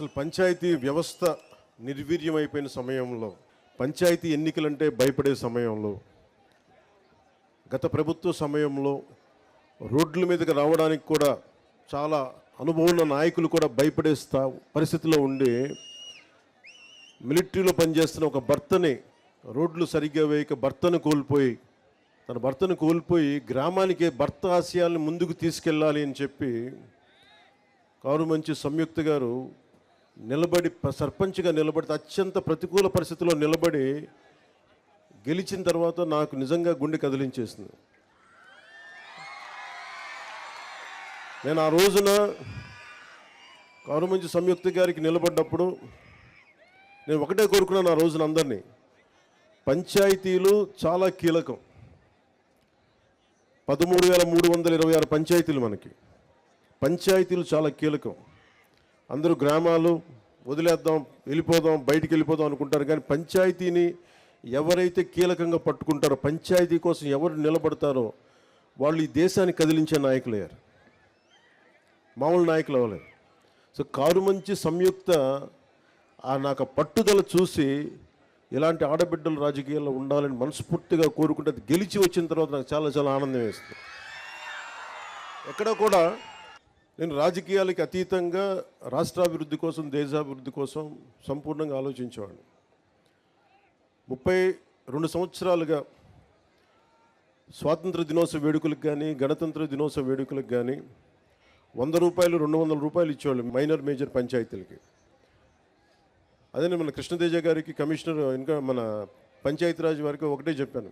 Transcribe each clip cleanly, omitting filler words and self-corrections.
అసలు పంచాయతీ వ్యవస్థ నిర్వీర్యమైపోయిన సమయంలో, పంచాయతీ ఎన్నికలంటే భయపడే సమయంలో, గత ప్రభుత్వ సమయంలో రోడ్ల మీదకి రావడానికి కూడా చాలా అనుభవం ఉన్న నాయకులు కూడా భయపడే పరిస్థితిలో ఉండి మిలిటరీలో పనిచేస్తున్న ఒక భర్తని రోడ్లు సరిగ్గా వేయక తన భర్తను కోల్పోయి గ్రామానికి భర్త ఆశయాల్ని ముందుకు తీసుకెళ్ళాలి అని చెప్పి కారుమంచి సంయుక్త గారు సర్పంచ్గా నిలబడి అత్యంత ప్రతికూల పరిస్థితుల్లో నిలబడి గెలిచిన తర్వాత నాకు నిజంగా గుండె కదిలించేసింది. నేను ఆ రోజున కారుమంచి సంయుక్త గారికి నిలబడ్డప్పుడు నేను ఒకటే కోరుకున్నాను ఆ రోజున అందరినీ, పంచాయతీలు చాలా కీలకం. 13,326 పంచాయతీలు పంచాయతీలు చాలా కీలకం. అందరూ గ్రామాలు వదిలేద్దాం, బయటికి వెళ్ళిపోదాం అనుకుంటారు. కానీ పంచాయతీని ఎవరైతే కీలకంగా పట్టుకుంటారో, పంచాయతీ కోసం ఎవరు నిలబడతారో వాళ్ళు ఈ దేశాన్ని కదిలించే నాయకులయ్యారు, మామూలు నాయకులు అవ్వలేదు. సో కారుమంచి సంయుక్త నాకు పట్టుదల చూసి ఇలాంటి ఆడబిడ్డలు రాజకీయాల్లో ఉండాలని మనస్ఫూర్తిగా కోరుకుంటే అది గెలిచి వచ్చిన తర్వాత నాకు చాలా చాలా ఆనందం వేస్తుంది. ఎక్కడ కూడా నేను రాజకీయాలకి అతీతంగా రాష్ట్రాభివృద్ధి కోసం, దేశాభివృద్ధి కోసం సంపూర్ణంగా ఆలోచించేవాడిని. 32 సంవత్సరాలుగా స్వాతంత్ర దినోత్సవ వేడుకలకు కానీ, గణతంత్ర దినోత్సవ వేడుకలకు కానీ 100 రూపాయలు, 200 రూపాయలు ఇచ్చేవాళ్ళు మైనర్ మేజర్ పంచాయతీలకి. అదే మన కృష్ణతేజ గారికి, కమిషనర్, ఇంకా మన పంచాయతీరాజ్ వారికి ఒకటే చెప్పాను,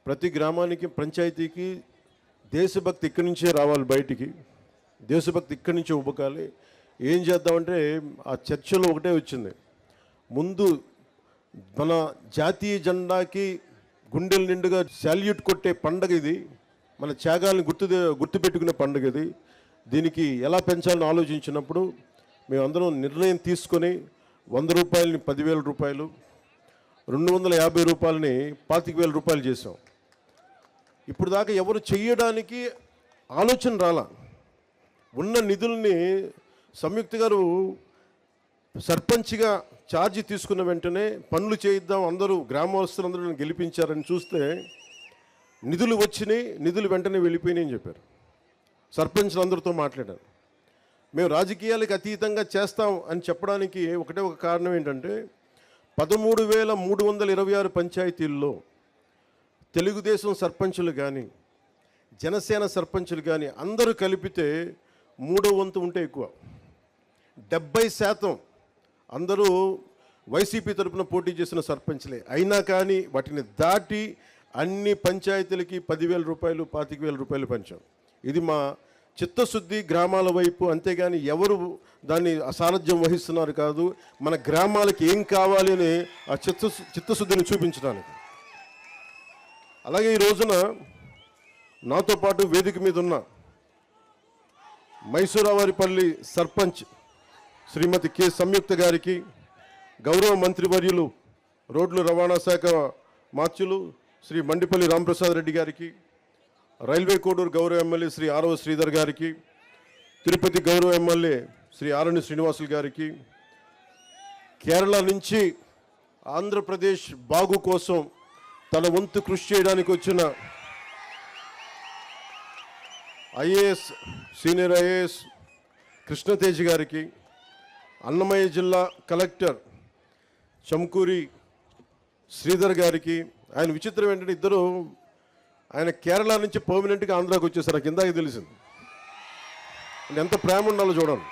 ప్రతి గ్రామానికి, పంచాయతీకి దేశభక్తి ఇక్కడి నుంచే రావాలి, బయటికి దేశభక్తి ఇక్కడి నుంచే ఉబ్బకాలి. ఏం చేద్దామంటే ఆ చర్చలో ఒకటే వచ్చింది, ముందు మన జాతీయ జెండాకి గుండెల నిండుగా శాల్యూట్ కొట్టే పండగ ఇది, మన త్యాగాలను గుర్తుపెట్టుకునే పండుగ ఇది. దీనికి ఎలా పెంచాలని ఆలోచించినప్పుడు మేమందరం నిర్ణయం తీసుకొని 100 రూపాయలని 10,000 రూపాయలు, 250 రూపాయలని 25,000 రూపాయలు చేసాం. ఇప్పుడు దాకా ఎవరు చెయ్యడానికి ఆలోచన రాలా. ఉన్న నిధుల్ని సంయుక్త గారు సర్పంచ్గా ఛార్జీ తీసుకున్న వెంటనే పనులు చేయిద్దాం, అందరూ గ్రామస్తులందరూ గెలిపించారని చూస్తే నిధులు వచ్చినాయి, నిధులు వెంటనే వెళ్ళిపోయినాయి అని చెప్పారు. సర్పంచ్లు అందరితో మాట్లాడారు. మేము రాజకీయాలకు అతీతంగా చేస్తాం అని చెప్పడానికి ఒకటే ఒక కారణం ఏంటంటే 13,326 పంచాయతీల్లో తెలుగుదేశం సర్పంచులు కానీ, జనసేన సర్పంచులు కానీ అందరూ కలిపితే 3వ వంతు ఉంటే ఎక్కువ. 70% అందరూ వైసీపీ తరఫున పోటీ చేసిన సర్పంచ్లే. అయినా కానీ వాటిని దాటి అన్ని పంచాయతీలకి 10,000 రూపాయలు, 25,000 రూపాయలు పంచాం. ఇది మా చిత్తశుద్ధి గ్రామాల వైపు, అంతేగాని ఎవరు దాన్ని అసారథ్యం వహిస్తున్నారు కాదు, మన గ్రామాలకి ఏం కావాలి అని ఆ చిత్తశుద్ధిని చూపించడానికి. అలాగే ఈ రోజున నాతో పాటు వేదిక మీద ఉన్న మైసూరావారిపల్లి సర్పంచ్ శ్రీమతి కె సంయుక్త గారికి, గౌరవ మంత్రివర్యులు రోడ్లు రవాణా శాఖ మార్చులు శ్రీ మండిపల్లి రాంప్రసాద్ రెడ్డి గారికి, రైల్వే కోడూరు గౌరవ ఎమ్మెల్యే శ్రీ ఆరవ శ్రీధర్ గారికి, తిరుపతి గౌరవ ఎమ్మెల్యే శ్రీ ఆరణి శ్రీనివాసులు గారికి, కేరళ నుంచి ఆంధ్రప్రదేశ్ బాగు కోసం తన వంతు కృషి చేయడానికి వచ్చిన ఐఏఎస్, సీనియర్ ఐఏఎస్ కృష్ణతేజ్ గారికి, అన్నమయ్య జిల్లా కలెక్టర్ చంకూరి శ్రీధర్ గారికి. ఆయన విచిత్రం ఏంటంటే ఇద్దరు ఆయన కేరళ నుంచి పర్మనెంట్గా ఆంధ్రాకి వచ్చేసారు. నాకు ఇందాక తెలిసింది. ఎంత ప్రేమ ఉండాలో చూడండి.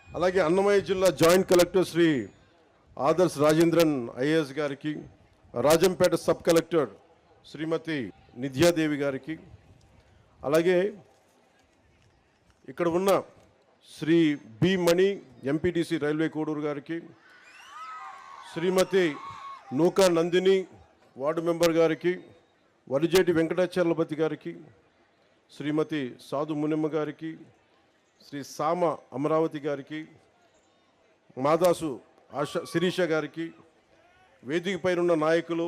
అలాగే అన్నమయ్య జిల్లా joint collector Shri Adarsh Rajendran IAS గారికి, రాజంపేట సబ్ కలెక్టర్ శ్రీమతి నిధ్యాదేవి గారికి, అలాగే ఇక్కడ ఉన్న Shri B Mani MPTC railway Koduru గారికి, శ్రీమతి నూకా నందిని వార్డు మెంబర్ గారికి, వరిజేటి వెంకటాచలపతి గారికి, శ్రీమతి సాధు మునిమ్మ గారికి, శ్రీ సామ అమరావతి గారికి, మాదాసు శిరీష గారికి, వేదిక పైన నాయకులు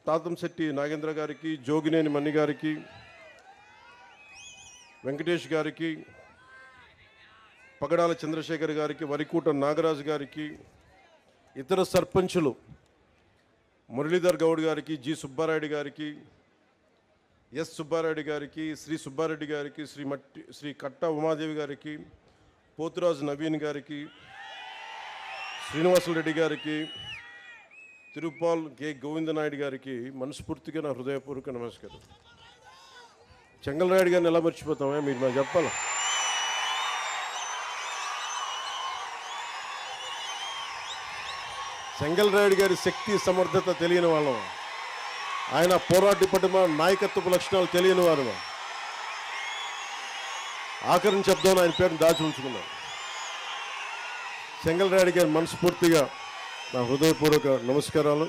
తాతంశెట్టి నాగేంద్ర గారికి, జోగినేని మణి గారికి, వెంకటేష్ గారికి, పగడాల చంద్రశేఖర్ గారికి, వరికూట నాగరాజు గారికి, ఇతర సర్పంచులు మురళీధర్ గౌడ్ గారికి, జి సుబ్బారెడ్డి గారికి, ఎస్ సుబ్బారెడ్డి గారికి, శ్రీ సుబ్బారెడ్డి గారికి, శ్రీ కట్ట ఉమాదేవి గారికి, పోతురాజు నవీన్ గారికి, శ్రీనివాసులరెడ్డి గారికి, తిరుపాల్ కె గోవిందనాయుడు గారికి మనస్ఫూర్తిగా నా హృదయపూర్వక నమస్కారం. చెంగల్రాయుడు గారిని ఎలా మర్చిపోతామే, మీరు నాకు చెప్పాలి. చెంగల్రాయుడు గారి శక్తి సమర్థత తెలియని వాళ్ళం, ఆయన పోరాట పటిమ నాయకత్వపు లక్షణాలు తెలియని వారు. ఆఖరిని చెప్దాం, ఆయన పేరుని దాచి ఉంచుకున్నాం. చెంగల్రాయుడు గారి మనస్ఫూర్తిగా నా హృదయపూర్వక నమస్కారాలు.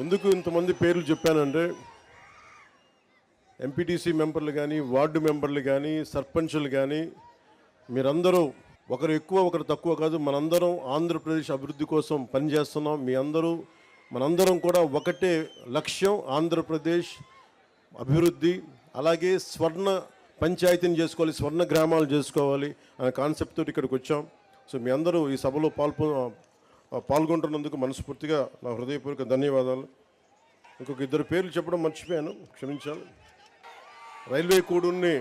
ఎందుకు ఇంతమంది పేర్లు చెప్పానంటే, ఎంపీటీసీ మెంబర్లు కానీ, వార్డు మెంబర్లు కానీ, సర్పంచులు కానీ, మీరందరూ ఒకరు ఎక్కువ ఒకరు తక్కువ కాదు, మనందరం ఆంధ్రప్రదేశ్ అభివృద్ధి కోసం పనిచేస్తున్నాం. మనందరం కూడా ఒకటే లక్ష్యం, ఆంధ్రప్రదేశ్ అభివృద్ధి. అలాగే స్వర్ణ పంచాయతీని చేసుకోవాలి, స్వర్ణ గ్రామాలు చేసుకోవాలి అనే కాన్సెప్ట్ తోటి ఇక్కడికి వచ్చాం. సో మీ అందరూ ఈ సభలో పాల్గొంటున్నందుకు మనస్ఫూర్తిగా నా హృదయపూర్వక ధన్యవాదాలు. ఇంకొక ఇద్దరు పేర్లు చెప్పడం మర్చిపోయాను, క్షమించాలి. రైల్వే కోడూరుని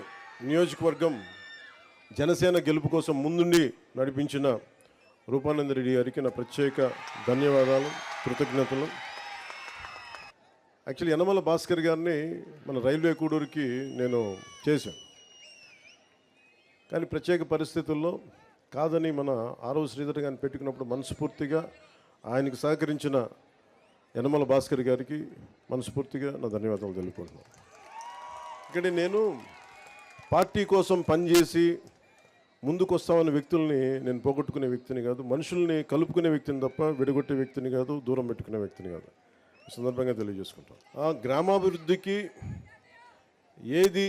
నియోజకవర్గం జనసేన గెలుపు కోసం ముందుండి నడిపించిన రూపానంద రెడ్డి గారికి నా ప్రత్యేక ధన్యవాదాలు, కృతజ్ఞతలు. యాక్చువల్లీ యనమల భాస్కర్ గారిని మన రైల్వే కోడూరుకి నేను చేశాను, కానీ ప్రత్యేక పరిస్థితుల్లో కాదని మన ఆరవ శ్రీధర్ గారిని పెట్టుకున్నప్పుడు మనస్ఫూర్తిగా ఆయనకు సహకరించిన యనమల భాస్కర్ గారికి మనస్ఫూర్తిగా నా ధన్యవాదాలు తెలుపుకుంటున్నాను. ఇక్కడ నేను పార్టీ కోసం పనిచేసి ముందుకు వస్తామన్న వ్యక్తుల్ని నేను పోగొట్టుకునే వ్యక్తిని కాదు, మనుషుల్ని కలుపుకునే వ్యక్తిని తప్ప విడగొట్టే వ్యక్తిని కాదు, దూరం పెట్టుకునే వ్యక్తిని కాదు. ఈ సందర్భంగా తెలియజేసుకుంటాం. ఆ గ్రామాభివృద్ధికి ఏది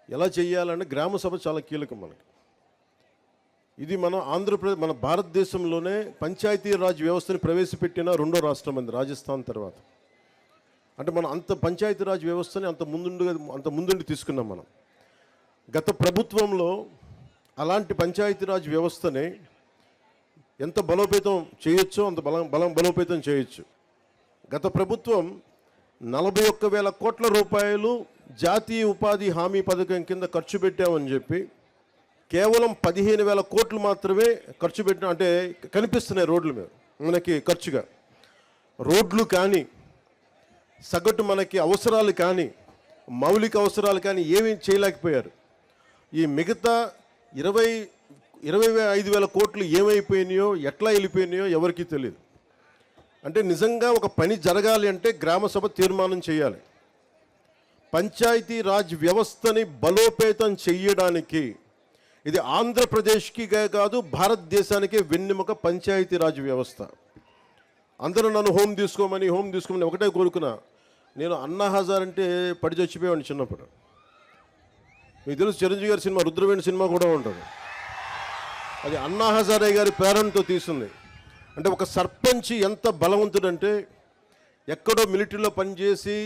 ఎలా చేయాలంటే గ్రామ సభ చాలా కీలకం మనకి. ఇది మన ఆంధ్రప్రదేశ్, మన భారతదేశంలోనే పంచాయతీరాజ్ వ్యవస్థని ప్రవేశపెట్టిన రెండో రాష్ట్రం అంది, రాజస్థాన్ తర్వాత. అంటే మనం అంత పంచాయతీరాజ్ వ్యవస్థని అంత ముందుండి తీసుకున్నాం మనం. గత ప్రభుత్వంలో అలాంటి పంచాయతీరాజ్ వ్యవస్థని ఎంత బలోపేతం చేయొచ్చో అంత బలోపేతం చేయొచ్చు. గత ప్రభుత్వం 41,000 కోట్ల రూపాయలు జాతీయ ఉపాధి హామీ పథకం కింద ఖర్చు పెట్టామని చెప్పి కేవలం 15,000 కోట్లు మాత్రమే ఖర్చు పెట్టిన, అంటే కనిపిస్తున్నాయి రోడ్ల మీద మనకి ఖర్చుగా. రోడ్లు కానీ, సగటు మనకి అవసరాలు కానీ, మౌలిక అవసరాలు కానీ ఏమీ చేయలేకపోయారు. ఈ మిగతా 25,000 కోట్లు ఏమైపోయినాయో, ఎట్లా వెళ్ళిపోయినాయో ఎవరికీ తెలియదు. అంటే నిజంగా ఒక పని జరగాలి అంటే గ్రామ సభ తీర్మానం చేయాలి. పంచాయతీ రాజ్ వ్యవస్థని బలోపేతం చేయడానికి ఇది ఆంధ్రప్రదేశ్కి కాదు, భారతదేశానికి వెన్నెముక పంచాయతీ రాజ్ వ్యవస్థ. అందరూ నన్ను హోమ్ తీసుకోమని ఒకటే కోరుకున్నా. నేను అన్నా హజార్ అంటే పడి చచ్చిపోయాను చిన్నప్పుడు. మీకు తెలుసు, చిరంజీవి గారి సినిమా రుద్రవేణి సినిమా కూడా ఉంటుంది. అది అన్నా హజారే గారి ప్రేరణతో తీసింది. అంటే ఒక సర్పంచ్ ఎంత బలవంతుడంటే, ఎక్కడో మిలిటరీలో పనిచేసి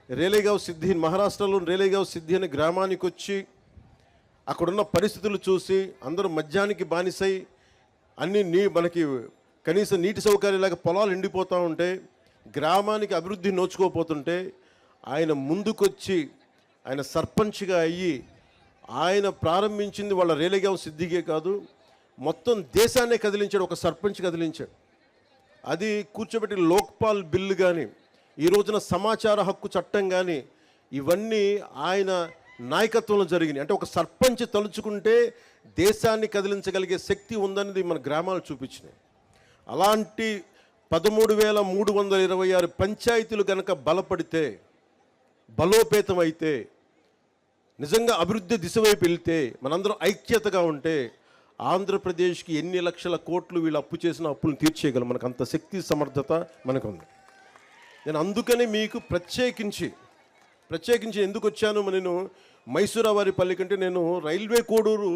రేలేగావ్ సిద్ధి, మహారాష్ట్రలో రేలేగావ్ సిద్ధి అనే గ్రామానికి వచ్చి అక్కడున్న పరిస్థితులు చూసి అందరూ మద్యానికి బానిసై మనకి కనీసం నీటి సౌకర్యం లేక పొలాలు ఎండిపోతూ ఉంటే, గ్రామానికి అభివృద్ధి నోచుకోపోతుంటే ఆయన ముందుకొచ్చి ఆయన సర్పంచ్గా అయ్యి ఆయన ప్రారంభించింది వాళ్ళ రేలేగావ్ సిద్ధిగే కాదు, మొత్తం దేశాన్నే కదిలించాడు. ఒక సర్పంచ్ కదిలించాడు. అది కూర్చోబెట్టి లోక్పాల్ బిల్లు కానీ, ఈ రోజున సమాచార హక్కు చట్టం కానీ, ఇవన్నీ ఆయన నాయకత్వంలో జరిగినాయి. అంటే ఒక సర్పంచ్ తలుచుకుంటే దేశాన్ని కదిలించగలిగే శక్తి ఉందనేది మన గ్రామాలు చూపించినాయి. అలాంటి 13,326 పంచాయతీలు కనుక బలపడితే, బలోపేతం అయితే, నిజంగా అభివృద్ధి దిశ వైపు వెళ్తే, మనందరం ఐక్యతగా ఉంటే ఆంధ్రప్రదేశ్కి ఎన్ని లక్షల కోట్లు వీళ్ళు అప్పు చేసిన అప్పులను తీర్చేయగలం. మనకు అంత శక్తి సమర్థత మనకుంది. నేను అందుకని మీకు ప్రత్యేకించి ఎందుకు వచ్చాను, నేను మైసూరావారిపల్లి కంటే నేను రైల్వే కోడూరు,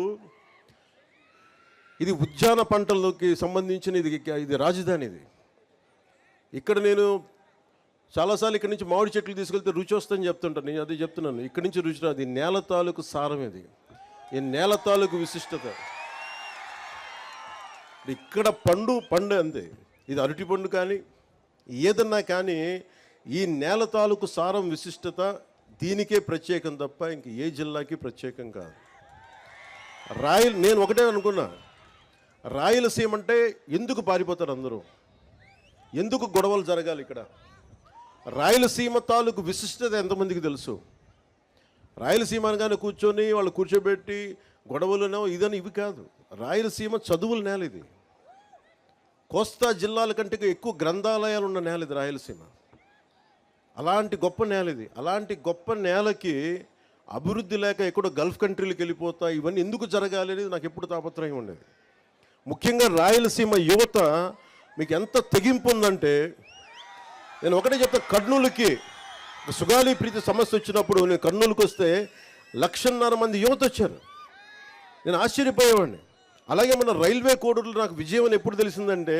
ఇది ఉద్యాన పంటలకి సంబంధించిన ఇది రాజధాని. ఇక్కడ నేను చాలాసార్లు ఇక్కడి నుంచి మామిడి చెట్లు తీసుకెళ్తే రుచి వస్తుందని చెప్తుంటాను. నేను అదే చెప్తున్నాను, ఇక్కడి నుంచి రుచి రాదు. ఈ నేల తాలూకు సారం ఇది, ఈ నేల తాలూకు విశిష్టత. ఇక్కడ పండు అంతే. ఇది అరటి పండు కానీ ఏదన్నా కానీ ఈ నేల తాలూకు సారం విశిష్టత దీనికే ప్రత్యేకం తప్ప ఇంక ఏ జిల్లాకి ప్రత్యేకం కాదు. నేను ఒకటే అనుకున్నా, రాయలసీమ అంటే ఎందుకు పారిపోతారు అందరూ, ఎందుకు గొడవలు జరగాలి ఇక్కడ? రాయలసీమ తాలూకు విశిష్టత ఎంతమందికి తెలుసు? రాయలసీమ అనగానే కూర్చొని వాళ్ళు కూర్చోబెట్టి గొడవలునో ఇదని ఇవి కాదు. రాయలసీమ చదువుల నేల ఇది. కోస్తా జిల్లాల కంటే ఎక్కువ గ్రంథాలయాలు ఉన్న నేల ఇది రాయలసీమ. అలాంటి గొప్ప నేల ఇది. అలాంటి గొప్ప నేలకి అభివృద్ధి లేక ఎక్కడో గల్ఫ్ కంట్రీలకు వెళ్ళిపోతా ఇవన్నీ ఎందుకు జరగాలి అనేది నాకు ఎప్పుడు తాపత్రయం ఉండేది. ముఖ్యంగా రాయలసీమ యువత మీకు ఎంత తెగింపు ఉందంటే, నేను ఒకటే చెప్తా, కర్నూలుకి సుగాలి ప్రీతి సమస్య వచ్చినప్పుడు నేను కర్నూలుకి వస్తే 1,50,000 మంది యువత వచ్చారు. నేను ఆశ్చర్యపోయేవాడిని. అలాగే మన రైల్వే కోడూరులో నాకు విజయం అని ఎప్పుడు తెలిసిందంటే,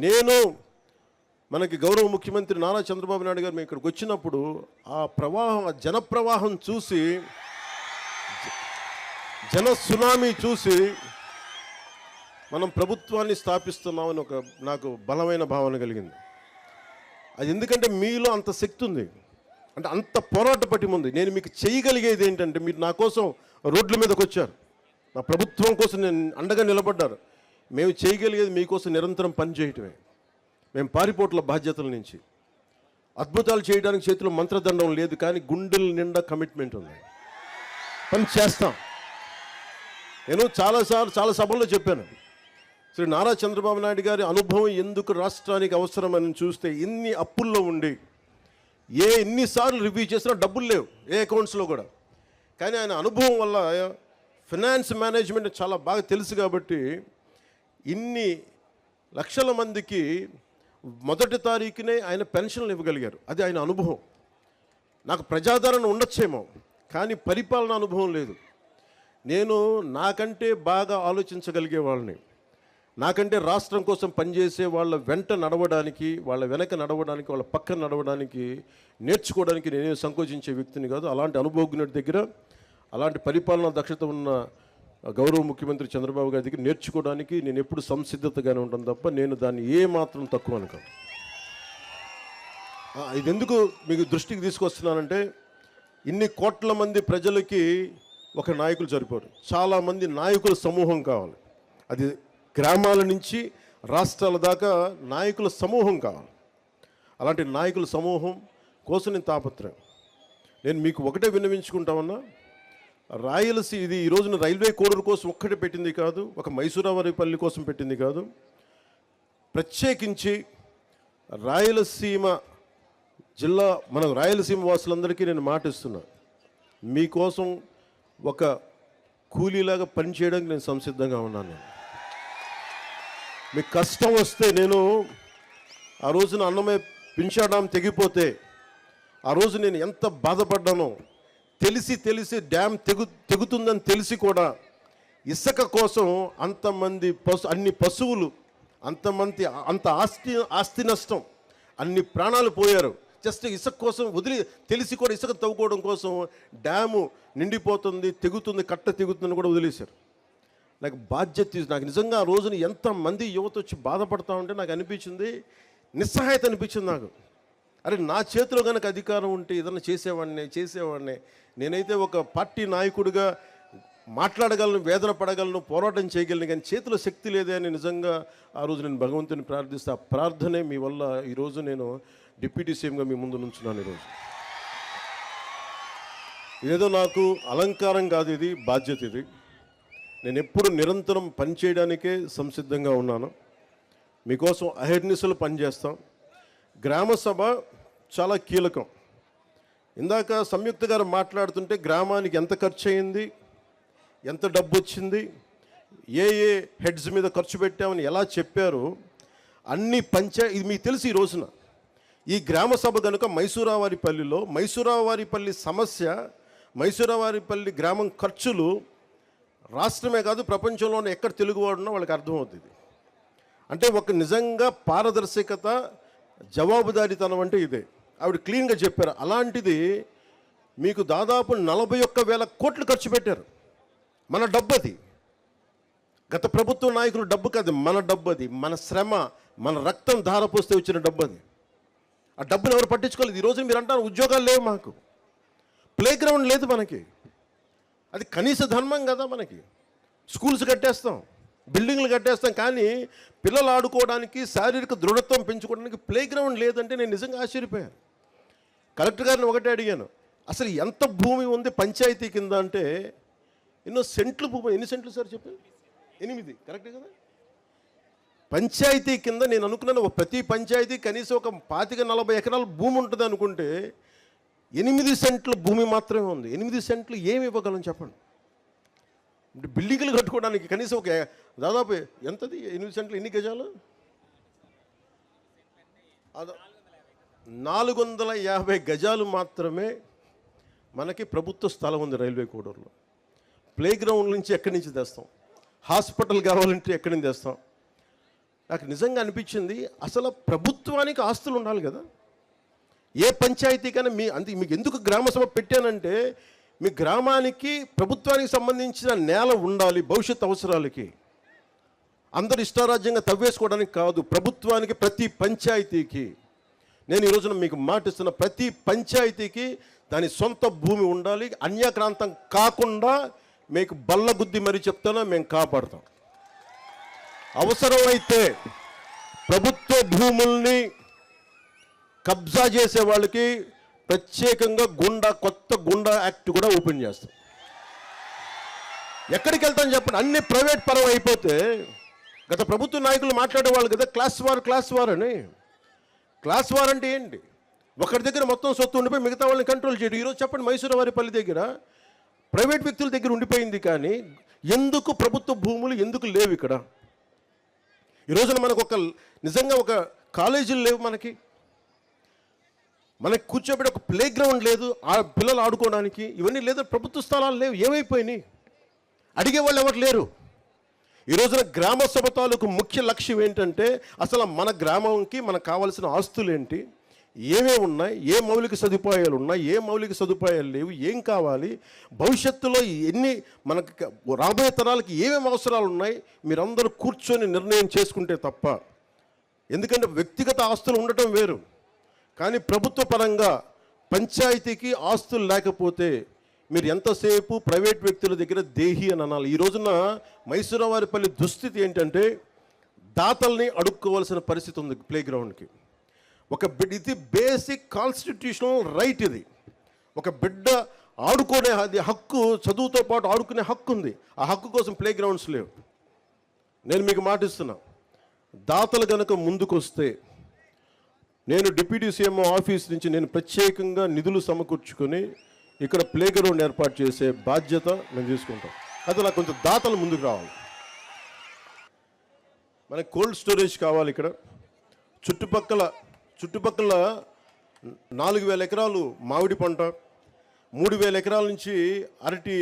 నేను మనకి గౌరవ ముఖ్యమంత్రి నారా చంద్రబాబు నాయుడు గారు మేము ఇక్కడికి వచ్చినప్పుడు ఆ ప్రవాహం, ఆ జన ప్రవాహం చూసి, జన సునామీ చూసి మనం ప్రభుత్వాన్ని స్థాపిస్తున్నామని నాకు బలమైన భావన కలిగింది. అది ఎందుకంటే మీలో అంత శక్తి ఉంది, అంటే అంత పోరాట పటిమ ఉంది. నేను మీకు చేయగలిగేది ఏంటంటే, మీరు నా కోసం రోడ్ల మీదకి వచ్చారు, నా ప్రభుత్వం కోసం నేను అండగా నిలబడ్డారు. మేము చేయగలిగేది మీకోసం నిరంతరం పనిచేయటమే. మేము పారిపోట్ల బాధ్యతల నుంచి అద్భుతాలు చేయడానికి చేతిలో మంత్రదండం లేదు, కానీ గుండెల నిండా కమిట్మెంట్ ఉంది, పని చేస్తాం. నేను చాలా సభల్లో చెప్పాను, శ్రీ నారా చంద్రబాబు నాయుడు గారి అనుభవం ఎందుకు రాష్ట్రానికి అవసరమని చూస్తే, ఇన్ని అప్పుల్లో ఉండి ఎన్నిసార్లు రివ్యూ చేసినా డబ్బులు లేవు ఏ అకౌంట్స్లో కూడా, కానీ ఆయన అనుభవం వల్ల ఫినాన్స్ మేనేజ్మెంట్ చాలా బాగా తెలుసు కాబట్టి ఇన్ని లక్షల మందికి మొదటి తారీఖునే ఆయన పెన్షన్లు ఇవ్వగలిగారు. అది ఆయన అనుభవం. నాకు ప్రజాదరణ ఉండొచ్చేమో, కానీ పరిపాలన అనుభవం లేదు. నేను నాకంటే బాగా ఆలోచించగలిగే వాళ్ళని, నాకంటే రాష్ట్రం కోసం పనిచేసే వాళ్ళ వెంట నడవడానికి, వాళ్ళ వెనక నడవడానికి, వాళ్ళ పక్కన నడవడానికి, నేర్చుకోవడానికి నేనే సంకోచించే వ్యక్తిని కాదు. అలాంటి అనుభవజ్ఞుడి దగ్గర, అలాంటి పరిపాలనా దక్షత ఉన్న గౌరవ ముఖ్యమంత్రి చంద్రబాబు గారి దగ్గర నేర్చుకోవడానికి నేను ఎప్పుడు సంసిద్ధతగానే ఉంటాను తప్ప నేను దాన్ని ఏమాత్రం తక్కువ అనుకోను. ఇది ఎందుకు మీకు దృష్టికి తీసుకొస్తున్నానంటే, ఇన్ని కోట్ల మంది ప్రజలకి ఒక నాయకులు సరిపోరు, చాలామంది నాయకుల సమూహం కావాలి. అది గ్రామాల నుంచి రాష్ట్రాల దాకా నాయకుల సమూహం కావాలి. అలాంటి నాయకుల సమూహం కోసం నేను తాపత్రయం. నేను మీకు ఒకటే విన్నవించుకుంటామన్నా, ఇది ఈ రోజున రైల్వే కోడూరు కోసం ఒక్కటే పెట్టింది కాదు, ఒక మైసూరావారిపల్లి కోసం పెట్టింది కాదు, ప్రత్యేకించి రాయలసీమ జిల్లా, మన రాయలసీమ వాసులందరికీ నేను మాటిస్తున్నా, మీకోసం ఒక కూలీలాగా పనిచేయడానికి నేను సంసిద్ధంగా ఉన్నాను. మీకు కష్టం వస్తే, నేను ఆ రోజున అన్నమయ్య పింఛాడాం తెగిపోతే ఆ రోజు నేను ఎంత బాధపడ్డానో తెలిసి డ్యామ్ తెగుతుందని తెలిసి కూడా ఇసుక కోసం అంతమంది అన్ని పశువులు, అంత ఆస్తి నష్టం, అన్ని ప్రాణాలు పోయారు జస్ట్ ఇసుక కోసం. తెలిసి కూడా ఇసుక తవ్వుకోవడం కోసం డ్యాము నిండిపోతుంది, తెగుతుంది, కట్ట తెగుతుందని కూడా వదిలేశారు. నాకు బాధ్యత, నాకు నిజంగా ఆ రోజున ఎంతమంది యువత వచ్చి బాధపడతా ఉంటే నాకు అనిపించింది, నిస్సహాయత అనిపించింది నాకు. అరే, నా చేతిలో కనుక అధికారం ఉంటే ఏదన్నా చేసేవాడిని. నేనైతే ఒక పార్టీ నాయకుడిగా మాట్లాడగలను, వేదన పడగలను, పోరాటం చేయగలను, కానీ చేతిలో శక్తి లేదే అని నిజంగా ఆ రోజు నేను భగవంతుని ప్రార్థిస్తే, ఆ ప్రార్థనే మీ వల్ల ఈరోజు నేను డిప్యూటీ సీఎంగా మీ ముందు నుంచున్నాను. ఈరోజు ఇదేదో నాకు అలంకారం కాదు, ఇది బాధ్యత. ఇది నేను ఎప్పుడు నిరంతరం పనిచేయడానికే సంసిద్ధంగా ఉన్నాను. మీకోసం అహర్నిశలు పనిచేస్తాం. గ్రామ సభ చాలా కీలకం. ఇందాక సంయుక్త గారు మాట్లాడుతుంటే గ్రామానికి ఎంత ఖర్చు అయింది, ఎంత డబ్బు వచ్చింది, ఏ హెడ్స్ మీద ఖర్చు పెట్టామని ఎలా చెప్పారు, అన్ని ఇది మీకు తెలిసి ఈ రోజున ఈ గ్రామ సభ కనుక మైసూరావారిపల్లి సమస్య, మైసూరావారిపల్లి గ్రామం ఖర్చులు రాష్ట్రమే కాదు ప్రపంచంలోనే ఎక్కడ తెలుగువాడున్నా వాళ్ళకి అర్థమవుతుంది. అంటే ఒక నిజంగా పారదర్శకత, జవాబుదారీతనం అంటే ఇదే. ఆవిడ క్లీన్గా చెప్పారు. అలాంటిది మీకు దాదాపు 41,000 కోట్లు ఖర్చు పెట్టారు. మన డబ్బు అది. గత ప్రభుత్వ నాయకులు డబ్బు కాదు, మన డబ్బు అది, మన శ్రమ, మన రక్తం ధారపోస్తే వచ్చిన డబ్బు అది. ఆ డబ్బును ఎవరు పట్టించుకోలేదు. ఈరోజు మీరు అంటారు ఉద్యోగాలు లేవు, మాకు ప్లే గ్రౌండ్ లేదు మనకి. అది కనీస ధర్మం కదా మనకి. స్కూల్స్ కట్టేస్తాం, బిల్డింగ్లు కట్టేస్తాం, కానీ పిల్లలు ఆడుకోవడానికి, శారీరక దృఢత్వం పెంచుకోవడానికి ప్లే గ్రౌండ్ లేదంటే నేను నిజంగా ఆశ్చర్యపోయాను. కలెక్టర్ గారిని ఒకటే అడిగాను, అసలు ఎంత భూమి ఉంది పంచాయతీ కింద అంటే, ఎన్నో సెంట్లు భూమి. ఎన్ని సెంట్లు సార్ చెప్పారు? 8, కరెక్టే కదా. పంచాయతీ కింద నేను అనుకున్నాను ప్రతి పంచాయతీ కనీసం ఒక 25-40 ఎకరాల భూమి ఉంటుంది అనుకుంటే 8 సెంట్ల భూమి మాత్రమే ఉంది. 8 సెంట్లు ఏమి ఇవ్వగలం చెప్పండి? బిల్డింగ్లు కట్టుకోవడానికి కనీసం ఒక దాదాపు ఎంతది? 8 సెంట్లు ఎన్ని గజాలు? 450 గజాలు మాత్రమే మనకి ప్రభుత్వ స్థలం ఉంది రైల్వే కోడూరులో. ప్లే గ్రౌండ్ నుంచి ఎక్కడి నుంచి తెస్తాం? హాస్పిటల్ కావాలంటే ఎక్కడి నుంచి తెస్తాం? నాకు నిజంగా అనిపించింది, అసలు ప్రభుత్వానికి ఆస్తులు ఉండాలి కదా. ఏ పంచాయతీకైనా మీకు ఎందుకు గ్రామ సభ పెట్టానంటే, మీ గ్రామానికి ప్రభుత్వానికి సంబంధించిన నేల ఉండాలి భవిష్యత్ అవసరాలకి. అందరు ఇష్టారాజ్యంగా తవ్వేసుకోవడానికి కాదు, ప్రభుత్వానికి ప్రతి పంచాయతీకి. నేను ఈరోజున మీకు మాటిస్తున్న, ప్రతి పంచాయతీకి దాని సొంత భూమి ఉండాలి. అన్యాక్రాంతం కాకుండా మీకు బల్లగుద్ది మరి చెప్తానో మేము కాపాడుతాం. అవసరమైతే ప్రభుత్వ భూముల్ని కబ్జా చేసే వాళ్ళకి ప్రత్యేకంగా కొత్త గుండా యాక్ట్ కూడా ఓపెన్ చేస్తాం. ఎక్కడికి వెళ్తాం చెప్పండి? అన్ని ప్రైవేట్ పరం అయిపోతే, గత ప్రభుత్వ నాయకులు మాట్లాడేవాళ్ళు కదా క్లాస్ వార్ అని. క్లాస్ వార్ అంటే ఏంటి? ఒకరి దగ్గర మొత్తం సొత్తు ఉండిపోయి మిగతా వాళ్ళని కంట్రోల్ చేయడం. ఈరోజు చెప్పండి, మైసూరువారిపల్లి దగ్గర ప్రైవేట్ వ్యక్తుల దగ్గర ఉండిపోయింది, కానీ ఎందుకు ప్రభుత్వ భూములు ఎందుకు లేవు ఇక్కడ? ఈరోజున మనకు నిజంగా ఒక కాలేజీలు లేవు, మనకి కూర్చోబెట్టి ఒక ప్లే గ్రౌండ్ లేదు, పిల్లలు ఆడుకోవడానికి. ఇవన్నీ లేదు, ప్రభుత్వ స్థలాలు లేవు. ఏమైపోయినాయి? అడిగేవాళ్ళు ఎవరు లేరు. ఈ రోజున గ్రామ సభ తాలూకు ముఖ్య లక్ష్యం ఏంటంటే, అసలు మన గ్రామంకి మనకు కావాల్సిన ఆస్తులు ఏంటి, ఏమేమి ఉన్నాయి, ఏ మౌలిక సదుపాయాలు ఉన్నాయి, ఏ మౌలిక సదుపాయాలు లేవు, ఏం కావాలి, భవిష్యత్తులో మనకు రాబోయే తరాలకి ఏమేమి అవసరాలు ఉన్నాయి, మీరందరూ కూర్చొని నిర్ణయం చేసుకుంటే తప్ప. ఎందుకంటే వ్యక్తిగత ఆస్తులు ఉండటం వేరు, కానీ ప్రభుత్వ పరంగా పంచాయతీకి ఆస్తులు లేకపోతే మీరు ఎంతసేపు ప్రైవేట్ వ్యక్తుల దగ్గర దేహి అని అనాలి. ఈ రోజున మైసూరువారిపల్లి దుస్థితి ఏంటంటే, దాతల్ని అడుక్కోవాల్సిన పరిస్థితి ఉంది ప్లే గ్రౌండ్కి. ఇది బేసిక్ కాన్స్టిట్యూషనల్ రైట్. ఇది ఒక బిడ్డ ఆడుకునే హక్కు, చదువుతో పాటు ఆడుకునే హక్కు ఉంది. ఆ హక్కు కోసం ప్లే గ్రౌండ్స్ లేవు. నేను మీకు మాటిస్తున్నా, దాతలు కనుక ముందుకొస్తే నేను డిప్యూటీ సీఎం ఆఫీస్ నుంచి నేను ప్రత్యేకంగా నిధులు సమకూర్చుకొని ఇక్కడ ప్లే గ్రౌండ్ ఏర్పాటు చేసే బాధ్యత మేము తీసుకుంటాం. అయితే నాకు కొంచెం దాతలు ముందుకు రావాలి. మనకి కోల్డ్ స్టోరేజ్ కావాలి. ఇక్కడ చుట్టుపక్కల 4,000 ఎకరాలు మామిడి పంట, 3,000 ఎకరాల నుంచి అరటి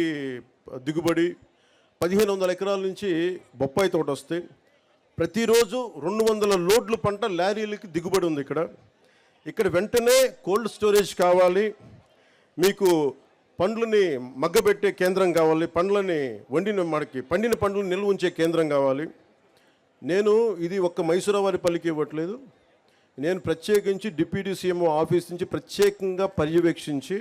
దిగుబడి, 1,500 ఎకరాల నుంచి బొప్పాయి తోట వస్తాయి. ప్రతిరోజు 200 లోడ్లు పంట లారీలకి దిగుబడి ఉంది ఇక్కడ వెంటనే కోల్డ్ స్టోరేజ్ కావాలి. మీకు పండ్లని మగ్గబెట్టే కేంద్రం కావాలి, పండిన పండ్లను నిల్వ ఉంచే కేంద్రం కావాలి. నేను ఇది ఒక్క మైసూరువారిపల్లికి ఇవ్వట్లేదు, నేను ప్రత్యేకించి డిప్యూటీ సీఎం ఆఫీస్ నుంచి ప్రత్యేకంగా పర్యవేక్షించి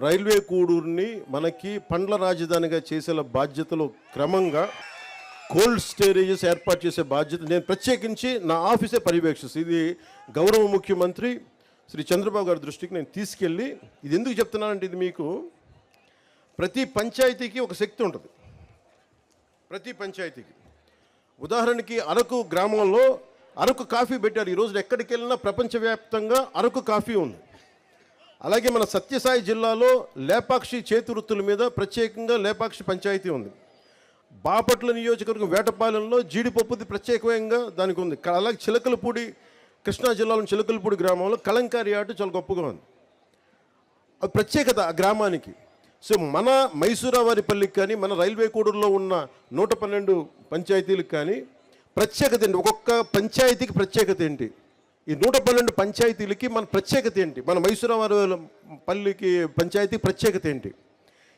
రైల్వే కోడూరుని మనకి పండ్ల రాజధానిగా చేసే బాధ్యతలో క్రమంగా కోల్డ్ స్టోరేజెస్ ఏర్పాటు చేసే బాధ్యత నేను ప్రత్యేకించి నా ఆఫీసే పర్యవేక్షిస్తాను. ఇది గౌరవ ముఖ్యమంత్రి శ్రీ చంద్రబాబు గారి దృష్టికి నేను తీసుకెళ్ళి, ఇది ఎందుకు చెప్తున్నానంటే, ఇది మీకు ప్రతి పంచాయతీకి ఒక శక్తి ఉంటుంది. ప్రతి పంచాయతీకి ఉదాహరణకి అరకు గ్రామంలో అరకు కాఫీ పెట్టారు. ఈరోజు ఎక్కడికి వెళ్ళినా ప్రపంచవ్యాప్తంగా అరకు కాఫీ ఉంది. అలాగే మన సత్యసాయి జిల్లాలో లేపాక్షి చేతి వృత్తుల మీద ప్రత్యేకంగా లేపాక్షి పంచాయతీ ఉంది. బాపట్ల నియోజకవర్గం వేటపాలెంలో జీడిపప్పుది ప్రత్యేకంగా దానికి ఉంది. అలాగే చిలకలపూడి, కృష్ణా జిల్లాలోని చిలకలపూడి గ్రామంలో కలంకారీ ఆట చాలా గొప్పగా ఉంది. అది ప్రత్యేకత ఆ గ్రామానికి. సో మన మైసూరువారిపల్లికి కానీ, మన రైల్వే కోడూరులో ఉన్న 112 పంచాయతీలకు కానీ ప్రత్యేకత ఏంటి? ఒక్కొక్క పంచాయతీకి ప్రత్యేకత ఏంటి? ఈ 112 పంచాయతీలకి మన ప్రత్యేకత ఏంటి? మన మైసూరువారిపల్లికి పంచాయతీ ప్రత్యేకత ఏంటి?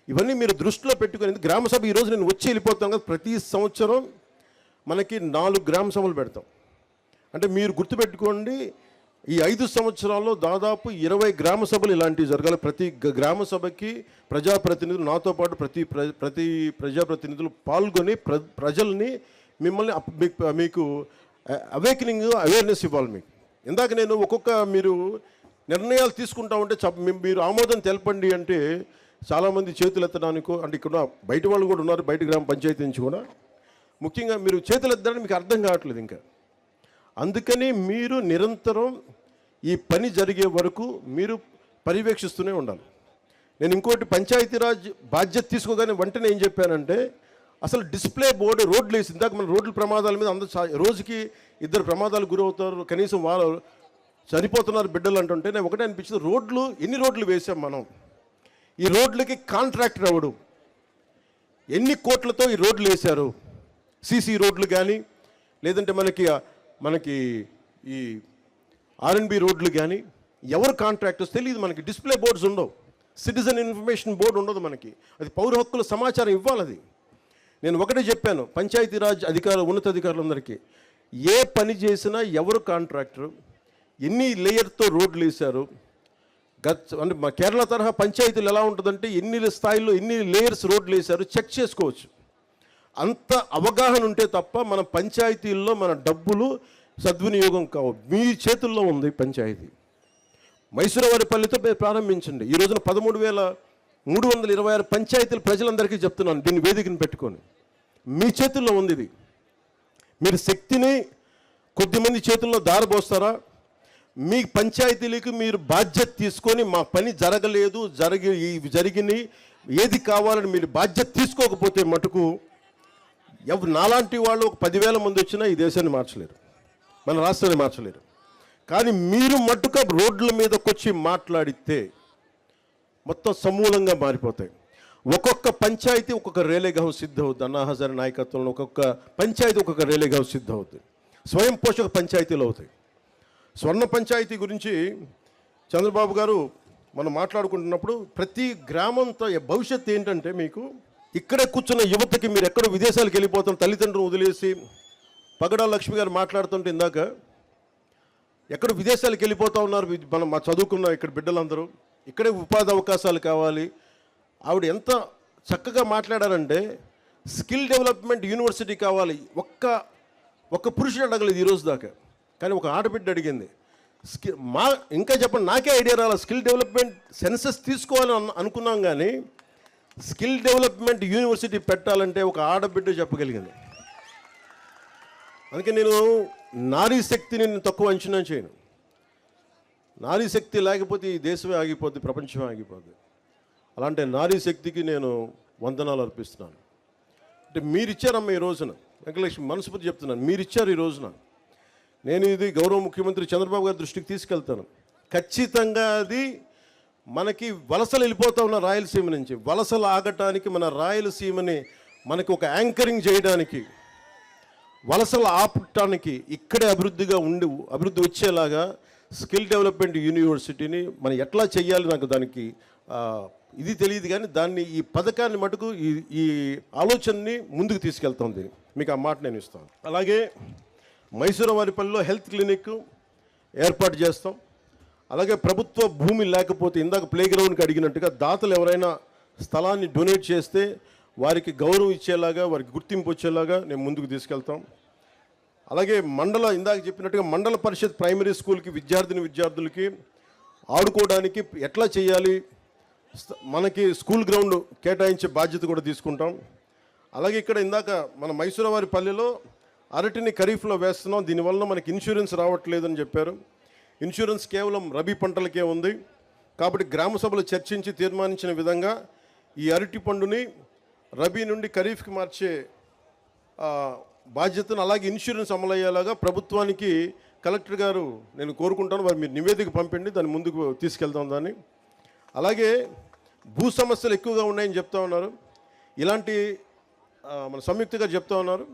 ఇవన్నీ మీరు దృష్టిలో పెట్టుకుని గ్రామ సభ ఈరోజు నేను వచ్చి వెళ్ళిపోతాను కదా, ప్రతి సంవత్సరం మనకి 4 గ్రామ సభలు పెడతాం. అంటే మీరు గుర్తుపెట్టుకోండి, ఈ 5 సంవత్సరాల్లో దాదాపు 20 గ్రామ సభలు ఇలాంటివి జరగాలి. ప్రతి గ్రామ సభకి ప్రజాప్రతినిధులు, నాతో పాటు ప్రతి ప్రజాప్రతినిధులు పాల్గొని ప్రజల్ని మిమ్మల్ని మీకు అవేర్నెస్ ఇవ్వాలి. మీకు ఇందాక నేను మీరు నిర్ణయాలు తీసుకుంటా ఉంటే మీరు ఆమోదం తెలపండి అంటే చాలామంది చేతులు ఎత్తడానికో, అంటే ఇక్కడ బయట వాళ్ళు కూడా ఉన్నారు, బయట గ్రామ పంచాయతీ నుంచి కూడా, ముఖ్యంగా మీరు చేతులు ఎత్తడానికి మీకు అర్థం కావట్లేదు ఇంకా. అందుకని మీరు నిరంతరం ఈ పని జరిగే వరకు మీరు పర్యవేక్షిస్తూనే ఉండాలి. నేను ఇంకోటి, పంచాయతీరాజ్ బాధ్యత తీసుకోగానే వెంటనే ఏం చెప్పానంటే, అసలు డిస్ప్లే బోర్డు రోడ్లు వేసి, ఇందాక మన రోడ్ల ప్రమాదాల మీద అందరూ రోజుకి 2 ప్రమాదాలు గురవుతారు, కనీసం వాళ్ళు చనిపోతున్నారు బిడ్డలు అంటుంటే నేను ఒకటే అనిపించింది, ఎన్ని రోడ్లు వేసాం మనం, ఈ రోడ్లకి కాంట్రాక్టర్ ఎవడు, ఎన్ని కోట్లతో ఈ రోడ్లు వేశారు, సీసీ రోడ్లు కానీ లేదంటే మనకి ఈ ఆర్ఎన్బి రోడ్లు కానీ ఎవరు కాంట్రాక్టర్స్ తెలియదు మనకి. డిస్ప్లే బోర్డ్స్ ఉండవు, సిటిజన్ ఇన్ఫర్మేషన్ బోర్డు ఉండదు మనకి. అది పౌర హక్కుల సమాచారం ఇవ్వాలి. అది నేను ఒకటే చెప్పాను పంచాయతీరాజ్ ఉన్నతాధికారులందరికీ, ఏ పని చేసినా ఎవరు కాంట్రాక్టరు, ఎన్ని లేయర్తో రోడ్లు వేశారు, అంటే మా కేరళ తరహా పంచాయతీలు ఎలా ఉంటుందంటే ఎన్ని స్థాయిలో ఎన్ని లేయర్స్ రోడ్లు వేశారు చెక్ చేసుకోవచ్చు. అంత అవగాహన ఉంటే తప్ప మన పంచాయతీల్లో మన డబ్బులు సద్వినియోగం కావు. మీ చేతుల్లో ఉంది పంచాయతీ. మైసూరవారిపల్లితో ప్రారంభించండి. ఈ రోజున 13,326 పంచాయతీలు ప్రజలందరికీ చెప్తున్నాను, దీన్ని వేదికను పెట్టుకొని. మీ చేతుల్లో ఉంది ఇది. మీరు శక్తిని కొద్దిమంది చేతుల్లో దారబోస్తారా? మీ పంచాయతీలకు మీరు బాధ్యత తీసుకొని మా పని జరగలేదు, జరిగినాయి, ఏది కావాలని మీరు బాధ్యత తీసుకోకపోతే మటుకు నాలాంటి వాళ్ళు ఒక 10,000 మంది వచ్చినా ఈ దేశాన్ని మార్చలేరు, మన రాష్ట్రాన్ని మార్చలేరు. కానీ మీరు మట్టుక రోడ్ల మీదకి వచ్చి మాట్లాడితే మొత్తం సమూలంగా మారిపోతాయి. ఒక్కొక్క పంచాయతీ ఒక్కొక్క రేలేగాం సిద్ధవుతుంది. అన్నా హజారే నాయకత్వంలో ఒక్కొక్క పంచాయతీ ఒక్కొక్క రేలేగాం సిద్ధవుతుంది. స్వయం పోషక పంచాయతీలు అవుతాయి. స్వర్ణ పంచాయతీ గురించి చంద్రబాబు గారు మనం మాట్లాడుకుంటున్నప్పుడు ప్రతి గ్రామంతో భవిష్యత్తు ఏంటంటే, మీకు ఇక్కడే కూర్చున్న యువతకి మీరు ఎక్కడో విదేశాలకు వెళ్ళిపోతాం, తల్లిదండ్రులు వదిలేసి, పగడాల లక్ష్మి గారు మాట్లాడుతుంటే ఇందాక ఎక్కడ విదేశాలకు వెళ్ళిపోతూ ఉన్నారు మా చదువుకున్న ఇక్కడ బిడ్డలందరూ, ఇక్కడే ఉపాధి అవకాశాలు కావాలి. ఆవిడ ఎంత చక్కగా మాట్లాడారంటే, స్కిల్ డెవలప్మెంట్ యూనివర్సిటీ కావాలి. ఒక్క పురుషుడు అడగలేదు ఈరోజు దాకా, కానీ ఒక ఆడబిడ్డ అడిగింది. ఇంకా చెప్పండి, నాకే ఐడియా రాలేదు. స్కిల్ డెవలప్మెంట్ సెన్సస్ తీసుకోవాలని అనుకున్నాం, కానీ స్కిల్ డెవలప్మెంట్ యూనివర్సిటీ పెట్టాలంటే ఒక ఆడబిడ్డ చెప్పగలిగింది. అందుకే నేను నారీ శక్తిని తక్కువ అంచనా చేయను. నారీ శక్తి లేకపోతే ఈ దేశమే ఆగిపోద్ది, ప్రపంచమే ఆగిపోద్ది. అలాంటి నారీ శక్తికి నేను వందనాలు అర్పిస్తున్నాను. అంటే మీరిచ్చారమ్మ ఈ రోజున, వెంకటలక్ష్మి మనస్ఫూర్తి చెప్తున్నాను, మీరిచ్చారు ఈ రోజున. నేను ఇది గౌరవ ముఖ్యమంత్రి చంద్రబాబు గారి దృష్టికి తీసుకెళ్తాను. ఖచ్చితంగా అది మనకి వలసలు వెళ్ళిపోతూ ఉన్న రాయలసీమ నుంచి వలసలు ఆగటానికి, మన రాయలసీమని మనకి ఒక యాంకరింగ్ చేయడానికి, వలసలు ఆపటానికి, ఇక్కడే అభివృద్ధి వచ్చేలాగా స్కిల్ డెవలప్మెంట్ యూనివర్సిటీని మనం ఎట్లా చేయాలి, నాకు దానికి ఇది తెలియదు, కానీ ఈ పథకాన్ని మటుకు ఈ ఆలోచనని ముందుకు తీసుకెళ్తాం. దీన్ని మీకు ఆ మాట నేను ఇస్తాను. అలాగే మైసూరవారిపల్లిలో హెల్త్ క్లినిక్ ఏర్పాటు చేస్తాం. అలాగే ప్రభుత్వ భూమి లేకపోతే, ఇందాక ప్లే గ్రౌండ్కి అడిగినట్టుగా, దాతలు ఎవరైనా స్థలాన్ని డొనేట్ చేస్తే వారికి గౌరవం ఇచ్చేలాగా, వారికి గుర్తింపు వచ్చేలాగా నేను ముందుకు తీసుకెళ్తాం. అలాగే ఇందాక చెప్పినట్టుగా మండల పరిషత్ ప్రైమరీ స్కూల్కి విద్యార్థులకి ఆడుకోవడానికి ఎట్లా చేయాలి, మనకి స్కూల్ గ్రౌండ్ కేటాయించే బాధ్యత కూడా తీసుకుంటాం. అలాగే ఇక్కడ ఇందాక మన మైసూరవారిపల్లిలో అరటిని ఖరీఫ్లో వేస్తున్నాం, దీనివల్ల మనకి ఇన్సూరెన్స్ రావట్లేదని చెప్పారు. ఇన్సూరెన్స్ కేవలం రబీ పంటలకే ఉంది. కాబట్టి గ్రామ సభలు చర్చించి తీర్మానించిన విధంగా ఈ అరటి పండుని రబీ నుండి ఖరీఫ్కి మార్చే బాధ్యతను, అలాగే ఇన్సూరెన్స్ అమలయ్యేలాగా ప్రభుత్వానికి కలెక్టర్ గారు నేను కోరుకుంటాను. వారు మీరు నివేదిక పంపండి, దాన్ని ముందుకు తీసుకెళ్తాం దాన్ని. అలాగే భూ సమస్యలు ఎక్కువగా ఉన్నాయని చెప్తా ఉన్నారు. ఇలాంటి మన సంయుక్త గారు చెప్తా ఉన్నారు,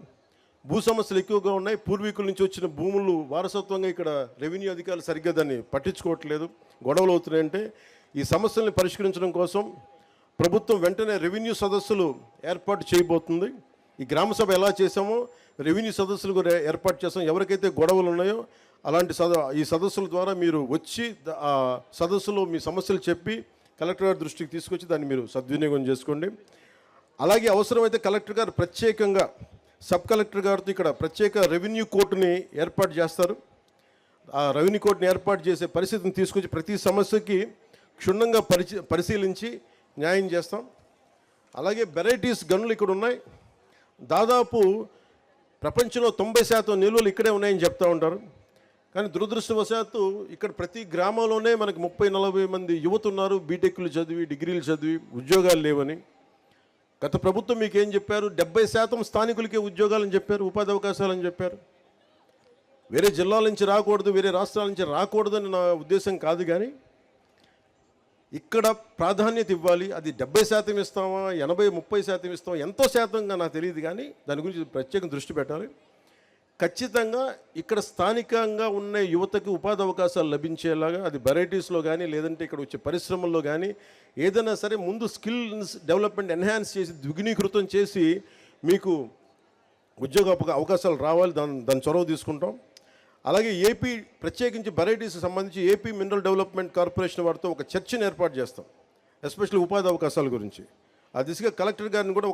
భూ సమస్యలు ఎక్కువగా ఉన్నాయి. పూర్వీకుల నుంచి వచ్చిన భూములు వారసత్వంగా ఇక్కడ రెవెన్యూ అధికారులు సరిగ్గా దాన్ని పట్టించుకోవట్లేదు, గొడవలు అవుతున్నాయంటే ఈ సమస్యల్ని పరిష్కరించడం కోసం ప్రభుత్వం వెంటనే రెవెన్యూ సదస్సులు ఏర్పాటు చేయబోతుంది. ఈ గ్రామ సభ ఎలా చేసామో రెవెన్యూ సదస్సులు కూడా ఏర్పాటు చేస్తాం. ఎవరికైతే గొడవలు ఉన్నాయో అలాంటి ఈ సదస్సుల ద్వారా మీరు వచ్చి ఆ సదస్సులో మీ సమస్యలు చెప్పి కలెక్టర్ గారి దృష్టికి తీసుకొచ్చి దాన్ని మీరు సద్వినియోగం చేసుకోండి. అలాగే అవసరమైతే కలెక్టర్ గారు ప్రత్యేకంగా సబ్ కలెక్టర్ గారితో ఇక్కడ ప్రత్యేక రెవెన్యూ కోర్టుని ఏర్పాటు చేస్తారు. ఆ రెవెన్యూ కోర్టుని ఏర్పాటు చేసే పరిస్థితిని తీసుకొచ్చి ప్రతి సమస్యకి క్షుణ్ణంగా పరిశీలించి న్యాయం చేస్తాం. అలాగే వెరైటీస్ గనులు ఇక్కడ ఉన్నాయి. దాదాపు ప్రపంచంలో 90% నిల్వలు ఇక్కడే ఉన్నాయని చెప్తూ ఉంటారు. కానీ దురదృష్టవశాత్తు ఇక్కడ ప్రతి గ్రామంలోనే మనకి 30-40 మంది యువత ఉన్నారు, బీటెక్లు చదివి డిగ్రీలు చదివి ఉద్యోగాలు లేవని. గత ప్రభుత్వం మీకు ఏం చెప్పారు? 70% స్థానికులకే ఉద్యోగాలని చెప్పారు, ఉపాధి అవకాశాలని చెప్పారు. వేరే జిల్లాల నుంచి రాకూడదు, వేరే రాష్ట్రాల నుంచి రాకూడదని నా ఉద్దేశం కాదు, కానీ ఇక్కడ ప్రాధాన్యత ఇవ్వాలి. అది 70% ఇస్తామా, 80-30% ఇస్తామా, ఎంతో శాతంగా నాకు తెలియదు, కానీ దాని గురించి ప్రత్యేక దృష్టి పెట్టాలి. ఖచ్చితంగా ఇక్కడ స్థానికంగా ఉన్న యువతకి ఉపాధి అవకాశాలు లభించేలాగా, అది వెరైటీస్లో కానీ లేదంటే ఇక్కడ వచ్చే పరిశ్రమల్లో కానీ ఏదైనా సరే ముందు స్కిల్స్ డెవలప్మెంట్ ఎన్హాన్స్ చేసి ద్విగుణీకృతం చేసి మీకు ఉద్యోగ అవకాశాలు రావాలి. దాని చొరవ తీసుకుంటాం. అలాగే ఏపీ ప్రత్యేకించి వెరైటీస్కి సంబంధించి ఏపీ మినరల్ డెవలప్మెంట్ కార్పొరేషన్ వారితో ఒక చర్చను ఏర్పాటు చేస్తాం, ఎస్పెషల్లీ ఉపాధి అవకాశాల గురించి. ఆ దిశగా కలెక్టర్ గారిని కూడా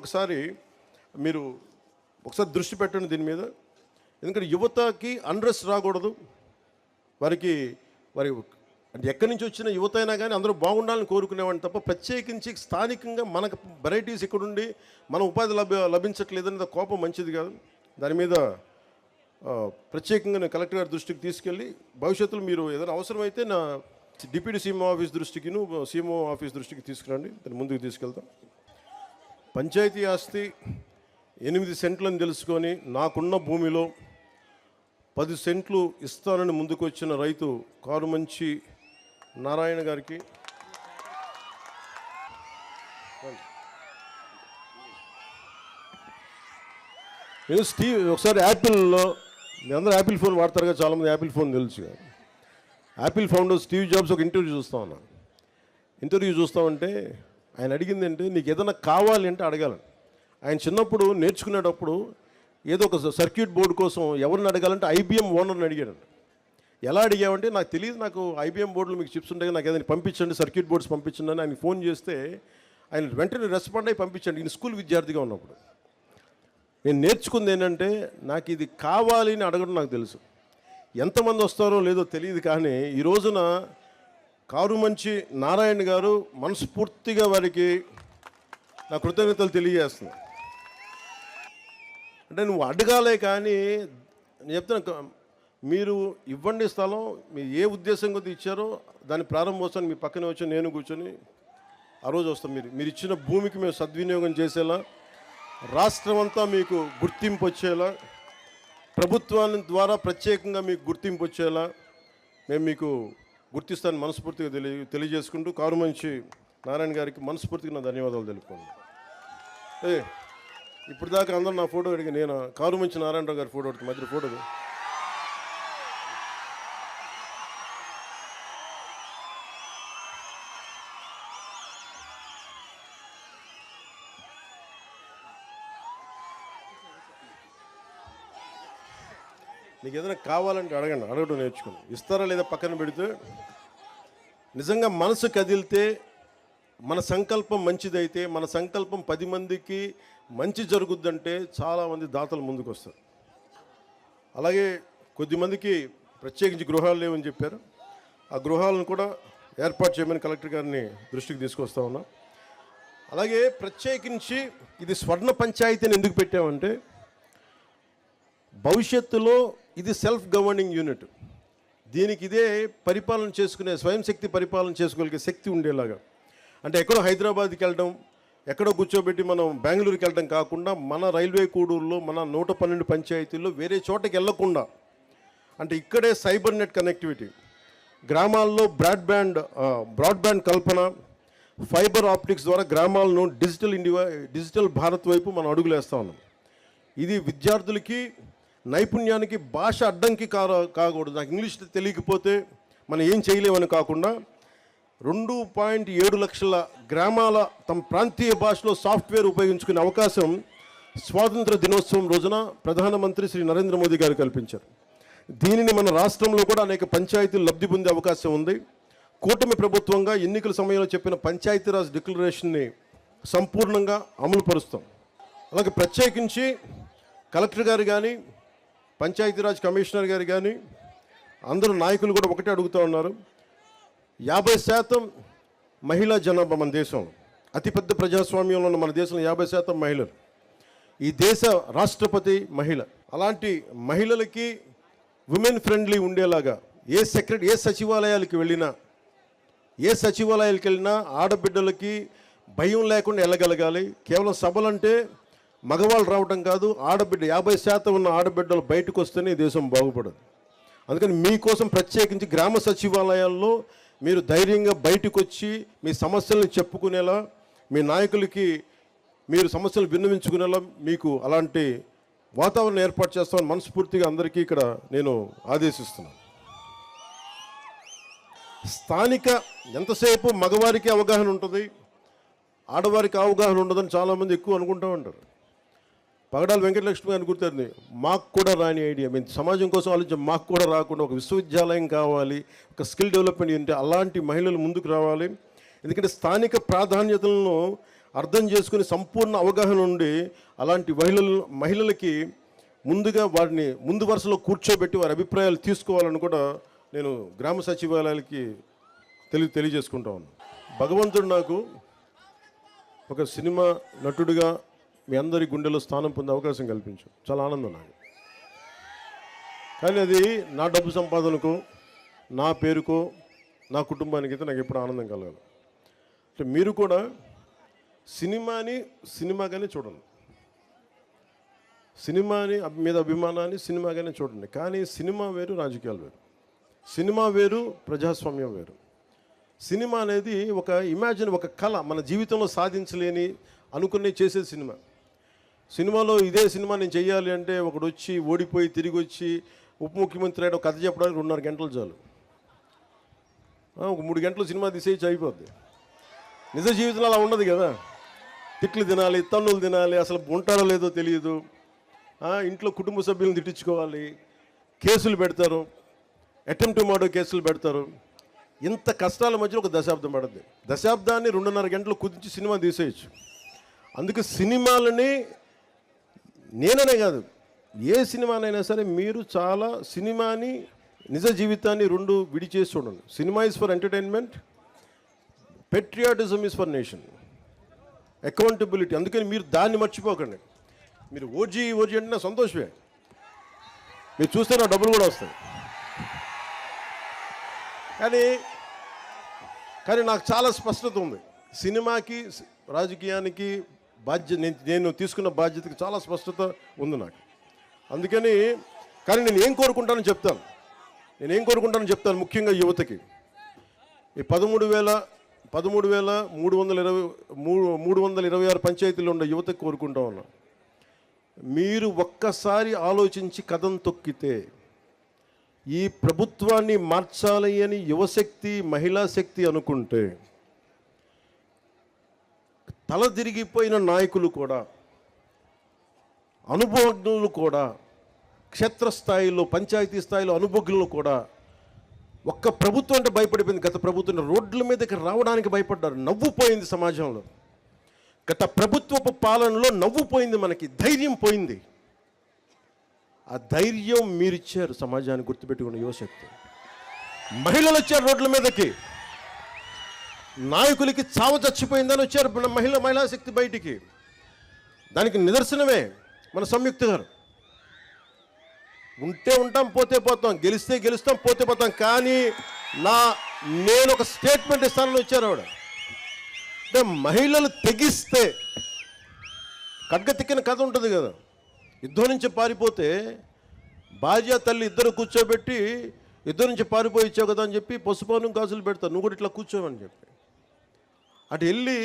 మీరు ఒకసారి దృష్టి పెట్టండి దీని మీద. ఎందుకంటే యువతకి అన్రెస్ట్ రాకూడదు. వారి అంటే ఎక్కడి నుంచి వచ్చిన యువత అయినా కానీ అందరూ బాగుండాలని కోరుకునేవాడిని తప్ప ప్రత్యేకించి స్థానికంగా మనకు వెరైటీస్ ఇక్కడుండి మన ఉపాధి లభించట్లేదనేది కోపం మంచిది కాదు. దాని మీద ప్రత్యేకంగా నేను కలెక్టర్ గారి దృష్టికి తీసుకెళ్ళి భవిష్యత్తులో మీరు ఏదైనా అవసరమైతే నా డిప్యూటీ సీఎంఓ ఆఫీస్ దృష్టికిను సీఎంఓ ఆఫీస్ దృష్టికి తీసుకురండి, దాన్ని ముందుకు తీసుకెళ్తాం. పంచాయతీ ఆస్తి 8 సెంట్లని తెలుసుకొని నాకున్న భూమిలో 10 సెంట్లు ఇస్తానని ముందుకు వచ్చిన రైతు కారుమంచి నారాయణ గారికి నేను ఒకసారి యాపిల్లో మీ అందరూ యాపిల్ ఫోన్ వాడతారు కదా, చాలామంది యాపిల్ ఫోన్ తెలుసు. యాపిల్ ఫౌండర్ స్టీవ్ జాబ్స్ ఒక ఇంటర్వ్యూ చూస్తామంటే ఆయన అడిగింది అంటే నీకు ఏదైనా కావాలి అంటే అడగాలని. ఆయన చిన్నప్పుడు నేర్చుకునేటప్పుడు ఏదో ఒక సర్క్యూట్ బోర్డు కోసం ఎవరిని అడగాలంటే ఐబిఎం ఓనర్ని అడిగాడు. ఎలా అడిగామంటే నాకు తెలియదు, నాకు ఐబిఎం బోర్డులు మీకు చిప్స్ ఉంటాయి, నాకు ఏదైనా పంపించండి, సర్క్యూట్ బోర్డ్స్ పంపించండి అని ఆయన ఫోన్ చేస్తే ఆయన వెంటనే రెస్పాండ్ అయ్యి పంపించండి. ఈయన స్కూల్ విద్యార్థిగా ఉన్నప్పుడు. నేను నేర్చుకుంది ఏంటంటే నాకు ఇది కావాలి అని అడగడం నాకు తెలుసు. ఎంతమంది వస్తారో లేదో తెలియదు, కానీ ఈ రోజున కారుమంచి నారాయణ గారు మనస్ఫూర్తిగా వారికి నా కృతజ్ఞతలు తెలియజేస్తున్నాను. అంటే నువ్వు అడగాలే కానీ నేను చెప్తున్నా, మీరు ఇవ్వండి స్థలం, మీరు ఏ ఉద్దేశం కొద్ది ఇచ్చారో దాని ప్రారంభోత్సవాన్ని మీ పక్కనే వచ్చి నేను కూర్చొని ఆ రోజు వస్తాం. మీరు ఇచ్చిన భూమికి మేము సద్వినియోగం చేసేలా, రాష్ట్రం అంతా మీకు గుర్తింపు వచ్చేలా, ప్రభుత్వాన్ని ద్వారా ప్రత్యేకంగా మీకు గుర్తింపు వచ్చేలా మేము మీకు గుర్తిస్తాను మనస్ఫూర్తిగా తెలియజేసుకుంటూ కారుమంచి నారాయణ గారికి మనస్ఫూర్తిగా నా ధన్యవాదాలు తెలుపుకోండి. ఇప్పుడు దాకా అందరూ నా ఫోటో అడిగి నేను కారుమంచి నారాయణరావు గారి ఫోటో అడుగుతాను, మధ్య ఫోటో. నీకు ఏదైనా కావాలంటే అడగండి, అడగడం నేర్చుకోండి. ఇస్తారా లేదా పక్కన పెడితే నిజంగా మనసు కదిలితే, మన సంకల్పం మంచిదైతే, మన సంకల్పం 10 మందికి మంచి జరుగుద్దంటే చాలామంది దాతలు ముందుకు వస్తారు. అలాగే కొద్దిమందికి ప్రత్యేకించి గృహాలు లేవని చెప్పారు. ఆ గృహాలను కూడా ఏర్పాటు చేయమని కలెక్టర్ గారిని దృష్టికి తీసుకొస్తా ఉన్నాం. అలాగే ప్రత్యేకించి ఇది స్వర్ణ పంచాయతీని ఎందుకు పెట్టామంటే భవిష్యత్తులో ఇది సెల్ఫ్ గవర్నింగ్ యూనిట్. దీనికి ఇదే పరిపాలన చేసుకునే, స్వయం శక్తి పరిపాలన చేసుకోగలిగే శక్తి ఉండేలాగా. అంటే ఎక్కడో హైదరాబాద్కి వెళ్ళడం, ఎక్కడో కూర్చోబెట్టి మనం బెంగళూరుకి వెళ్ళడం కాకుండా మన రైల్వే కూడూరులో మన 112 పంచాయతీల్లో వేరే చోటకి వెళ్ళకుండా, అంటే ఇక్కడే సైబర్ నెట్ కనెక్టివిటీ, గ్రామాల్లో బ్రాడ్బ్యాండ్ కల్పన, ఫైబర్ ఆప్టిక్స్ ద్వారా గ్రామాలను డిజిటల్ భారత్ వైపు మనం అడుగులేస్తా ఉన్నాం. ఇది విద్యార్థులకి నైపుణ్యానికి భాష అడ్డంకి కాకూడదు. నాకు ఇంగ్లీష్ తెలియకపోతే మనం ఏం చేయలేమని కాకుండా 2.7 లక్షల గ్రామాల తమ ప్రాంతీయ భాషలో సాఫ్ట్వేర్ ఉపయోగించుకునే అవకాశం స్వాతంత్ర దినోత్సవం రోజున ప్రధానమంత్రి శ్రీ నరేంద్ర మోదీ గారు కల్పించారు. దీనిని మన రాష్ట్రంలో కూడా అనేక పంచాయతీలు లబ్ధి పొందే అవకాశం ఉంది. కూటమి ప్రభుత్వంగా ఎన్నికల సమయంలో చెప్పిన పంచాయతీరాజ్ డిక్లరేషన్ని సంపూర్ణంగా అమలు పరుస్తాం. అలాగే ప్రత్యేకించి కలెక్టర్ గారు కానీ పంచాయతీరాజ్ కమిషనర్ గారు కానీ అందరూ నాయకులు కూడా ఒకటే అడుగుతూ ఉన్నారు. 50% మహిళా జనాభా మన దేశంలో, అతిపెద్ద ప్రజాస్వామ్యంలో ఉన్న మన దేశంలో 50% మహిళలు. ఈ దేశ రాష్ట్రపతి మహిళ. అలాంటి మహిళలకి ఉమెన్ ఫ్రెండ్లీ ఉండేలాగా ఏ సచివాలయాలకు వెళ్ళినా ఆడబిడ్డలకి భయం లేకుండా వెళ్ళగలగాలి. కేవలం సభలంటే మగవాళ్ళు రావడం కాదు, ఆడబిడ్డ 50% ఉన్న ఆడబిడ్డలు బయటకు వస్తేనే ఈ దేశం బాగుపడదు. అందుకని మీకోసం ప్రత్యేకించి గ్రామ సచివాలయాల్లో మీరు ధైర్యంగా బయటకు వచ్చి మీ సమస్యలను చెప్పుకునేలా, మీ నాయకులకి మీరు సమస్యలు విన్నవించుకునేలా మీకు అలాంటి వాతావరణం ఏర్పాటు చేస్తామని మనస్ఫూర్తిగా అందరికీ ఇక్కడ నేను ఆదేశిస్తున్నాను. స్థానిక ఎంతసేపు మగవారికి అవగాహన ఉంటుంది, ఆడవారికి అవగాహన ఉండదని చాలామంది ఎక్కువ అనుకుంటూ ఉంటారు. పగడాల వెంకటలక్ష్మి గారిని గుర్తుంది, మాకు కూడా రాని ఐడియా, మేము సమాజం కోసం ఆలోచించి మాకు కూడా రాకుండా ఒక విశ్వవిద్యాలయం కావాలి, ఒక స్కిల్ డెవలప్మెంట్ అంటే అలాంటి మహిళలు ముందుకు రావాలి. ఎందుకంటే స్థానిక ప్రాధాన్యతలను అర్థం చేసుకుని సంపూర్ణ అవగాహన ఉండి అలాంటి మహిళలకి ముందుగా వారిని ముందు వరుసలో కూర్చోబెట్టి వారి అభిప్రాయాలు తీసుకోవాలని కూడా నేను గ్రామ సచివాలయాలకి తెలియజేసుకుంటా ఉన్నాను. భగవంతుడు నాకు ఒక సినిమా నటుడిగా మీ అందరి గుండెలో స్థానం పొందే అవకాశం కల్పించాం. చాలా ఆనందం నాకు. కానీ అది నా డబ్బు సంపాదనకు, నా పేరుకో, నా కుటుంబానికి అయితే నాకు ఎప్పుడు ఆనందం కలగాలి. అంటే మీరు కూడా సినిమాని సినిమాగానే చూడండి, సినిమాని మీద అభిమానాన్ని సినిమాగానే చూడండి. కానీ సినిమా వేరు, రాజకీయాలు వేరు. సినిమా వేరు, ప్రజాస్వామ్యం వేరు. సినిమా అనేది ఒక కళ, మన జీవితంలో సాధించలేని అనుకునే చేసేది సినిమా. సినిమాలో ఇదే సినిమా నేను చెయ్యాలి అంటే ఒకడు వచ్చి ఓడిపోయి తిరిగి వచ్చి ఉప ముఖ్యమంత్రి అయితే ఒక కథ చెప్పడానికి 2.5 గంటలు చాలు. ఒక 3 గంటలు సినిమా తీసేసి అయిపోద్ది. నిజ జీవితంలో అలా ఉండదు కదా. తిట్లు తినాలి, తన్నులు తినాలి, అసలు ఉంటారో లేదో తెలియదు. ఇంట్లో కుటుంబ సభ్యులను తిట్టించుకోవాలి, కేసులు పెడతారు, అటెంప్ట్ టు మర్డర్ కేసులు పెడతారు. ఇంత కష్టాల మధ్యలో ఒక దశాబ్దం పడుతుంది. దశాబ్దాన్ని 2.5 గంటలు కుదించి సినిమా తీసేయచ్చు. అందుకే సినిమాలని నేననే కాదు, ఏ సినిమానైనా సరే మీరు చాలా సినిమాని నిజ జీవితాన్ని 2 విడిచేసి చూడండి. Cinema is for entertainment, patriotism is for nation, accountability. అందుకని మీరు దాన్ని మర్చిపోకండి. మీరు ఓజీ అంటే నా సంతోషమే, మీరు చూస్తే నా డబ్బులు కూడా వస్తాయి. కానీ నాకు చాలా స్పష్టత ఉంది. సినిమాకి, రాజకీయానికి నేను తీసుకున్న బాధ్యతకి చాలా స్పష్టత ఉంది నాకు. అందుకని కానీ నేను ఏం కోరుకుంటానో చెప్తాను. ముఖ్యంగా యువతకి ఈ 13,326 పంచాయతీలు ఉన్న యువతకు కోరుకుంటా ఉన్నా, మీరు ఒక్కసారి ఆలోచించి కథం తొక్కితే ఈ ప్రభుత్వాన్ని మార్చాలి అని యువశక్తి, మహిళా శక్తి అనుకుంటే తల తిరిగిపోయిన నాయకులు కూడా, అనుభవజ్ఞులు కూడా, క్షేత్రస్థాయిలో పంచాయతీ స్థాయిలో అనుభవజ్ఞులు కూడా ఒక్క ప్రభుత్వం అంటే భయపడిపోయింది. గత ప్రభుత్వం రోడ్ల మీదకి రావడానికి భయపడ్డారు. నవ్వుపోయింది సమాజంలో. గత ప్రభుత్వపు పాలనలో నవ్వుపోయింది, మనకి ధైర్యం పోయింది. ఆ ధైర్యం మీరిచ్చారు సమాజాన్ని. గుర్తుపెట్టుకున్న యువశక్తి, మహిళలు వచ్చారు రోడ్ల మీదకి. నాయకులకి చావు చచ్చిపోయిందని వచ్చారు మహిళా శక్తి బయటికి. దానికి నిదర్శనమే మన సంయుక్త గారు. ఉంటే ఉంటాం, పోతే పోతాం, గెలిస్తే గెలుస్తాం, పోతే పోతాం. కానీ నేను ఒక స్టేట్మెంట్ ఇస్తానని వచ్చారు ఆవిడ. అంటే మహిళలు తెగిస్తే కడ్గతిక్కిన కథ ఉంటుంది కదా. యుద్ధం నుంచి పారిపోతే భార్య తల్లి ఇద్దరు కూర్చోబెట్టి యుద్ధం నుంచి పారిపోయి ఇచ్చావు కదా అని చెప్పి పసుపాను గాజులు పెడతారు, నువ్వు కూడా ఇట్లా కూర్చోమని చెప్పి. అటు వెళ్ళి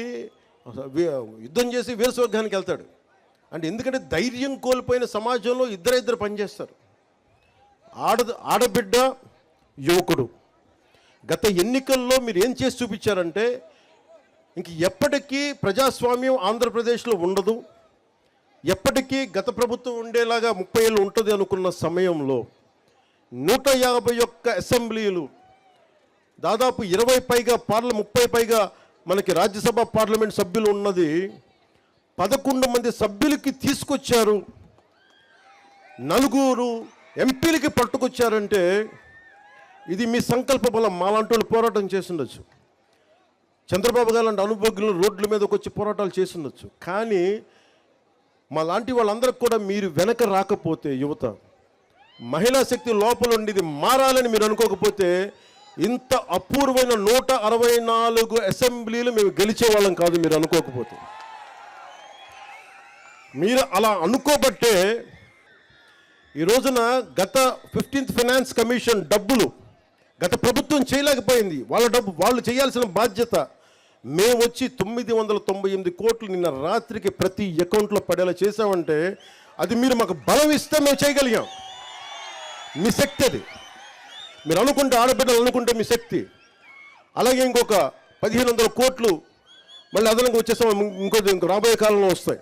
యుద్ధం చేసి వీరస్వర్గానికి వెళ్తాడు. అంటే ఎందుకంటే ధైర్యం కోల్పోయిన సమాజంలో ఇద్దరు పనిచేస్తారు. ఆడబిడ్డ, యువకుడు. గత ఎన్నికల్లో మీరు ఏం చేసి చూపించారంటే ఇంక ఎప్పటికీ ప్రజాస్వామ్యం ఆంధ్రప్రదేశ్లో ఉండదు, ఎప్పటికీ గత ప్రభుత్వం ఉండేలాగా 30 ఏళ్ళు ఉంటుంది అనుకున్న సమయంలో 151 అసెంబ్లీలు, దాదాపు 20 పైగా 30 పైగా మనకి రాజ్యసభ పార్లమెంట్ సభ్యులు ఉన్నది 11 మంది సభ్యులకి తీసుకొచ్చారు, 4 ఎంపీలకి పట్టుకొచ్చారంటే ఇది మీ సంకల్ప బలం. మాలాంటి వాళ్ళు పోరాటం చేస్తుండొచ్చు, చంద్రబాబు గారు లాంటి అనుభవజ్ఞులు రోడ్ల మీదకి వచ్చి పోరాటాలు చేస్తుండొచ్చు, కానీ మా లాంటి వాళ్ళందరికీ కూడా మీరు వెనక రాకపోతే, యువత మహిళా శక్తి లోపల ఉండి ఇది మారాలని మీరు అనుకోకపోతే ఇంత అపూర్వమైన 164 అసెంబ్లీలు మేము గెలిచే వాళ్ళం కాదు. మీరు అనుకోకపోతే, మీరు అలా అనుకోబట్టే ఈ రోజున గత 15th ఫైనాన్స్ కమిషన్ డబ్బులు గత ప్రభుత్వం చేయలేకపోయింది. వాళ్ళ డబ్బు వాళ్ళు చేయాల్సిన బాధ్యత మేము వచ్చి 998 కోట్లు నిన్న రాత్రికి ప్రతి అకౌంట్లో పడేలా చేసామంటే అది మీరు మాకు బలం ఇస్తే మేము చేయగలిగాం. మీ శక్తి అది. మీరు అనుకుంటే, ఆడబిడ్డలు అనుకుంటే మీ శక్తి. అలాగే ఇంకొక 1500 కోట్లు మళ్ళీ అదనంగా వచ్చేసాం, ఇంకో రాబోయే కాలంలో వస్తాయి.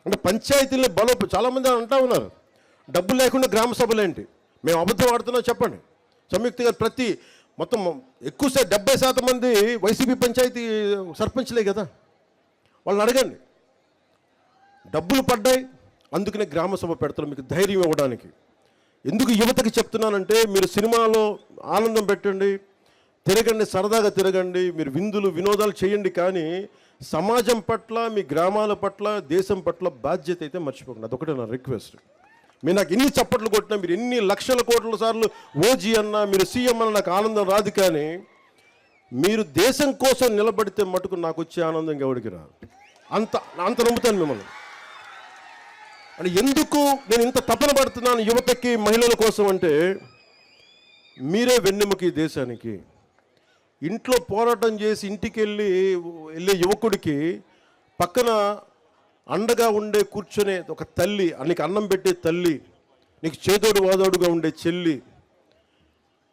అంటే పంచాయతీల్లో బలం. చాలామంది అంటా ఉన్నారు డబ్బు లేకుండా గ్రామ సభలేంటి, మేము అబద్ధం ఆడుతున్నాం చెప్పండి. సంయుక్త గారు మొత్తం ఎక్కువ 70% మంది వైసీపీ పంచాయతీ సర్పంచ్లే కదా. వాళ్ళని అడగండి, డబ్బులు పడ్డాయి అందుకనే గ్రామ సభ పెడతారు మీకు ధైర్యం ఇవ్వడానికి. ఎందుకు యువతకి చెప్తున్నానంటే మీరు సినిమాలో ఆనందం పెట్టండి, తిరగండి, సరదాగా తిరగండి, మీరు విందులు వినోదాలు చేయండి, కానీ సమాజం పట్ల, మీ గ్రామాల పట్ల, దేశం పట్ల బాధ్యత అయితే మర్చిపోకండి. అదొకటే నా రిక్వెస్ట్. మీరు నాకు ఎన్ని చప్పట్లు కొట్టినా, మీరు ఎన్ని లక్షల కోట్ల సార్లు ఓజీ అన్నా, మీరు సీఎం అన్న నాకు ఆనందం రాదు, కానీ మీరు దేశం కోసం నిలబడితే మటుకు నాకు వచ్చే ఆనందం ఎవరికి రాదు. అంత నమ్ముతాను మిమ్మల్ని. అంటే ఎందుకు నేను ఇంత తపన పడుతున్నాను యువతకి, మహిళల కోసం అంటే మీరే వెన్నెముక ఈ దేశానికి. ఇంట్లో పోరాటం చేసి ఇంటికి వెళ్ళే యువకుడికి పక్కన అండగా ఉండే కూర్చొనే ఒక తల్లి, నీకు అన్నం పెట్టే తల్లి, నీకు చేదోడు వాదోడుగా ఉండే చెల్లి,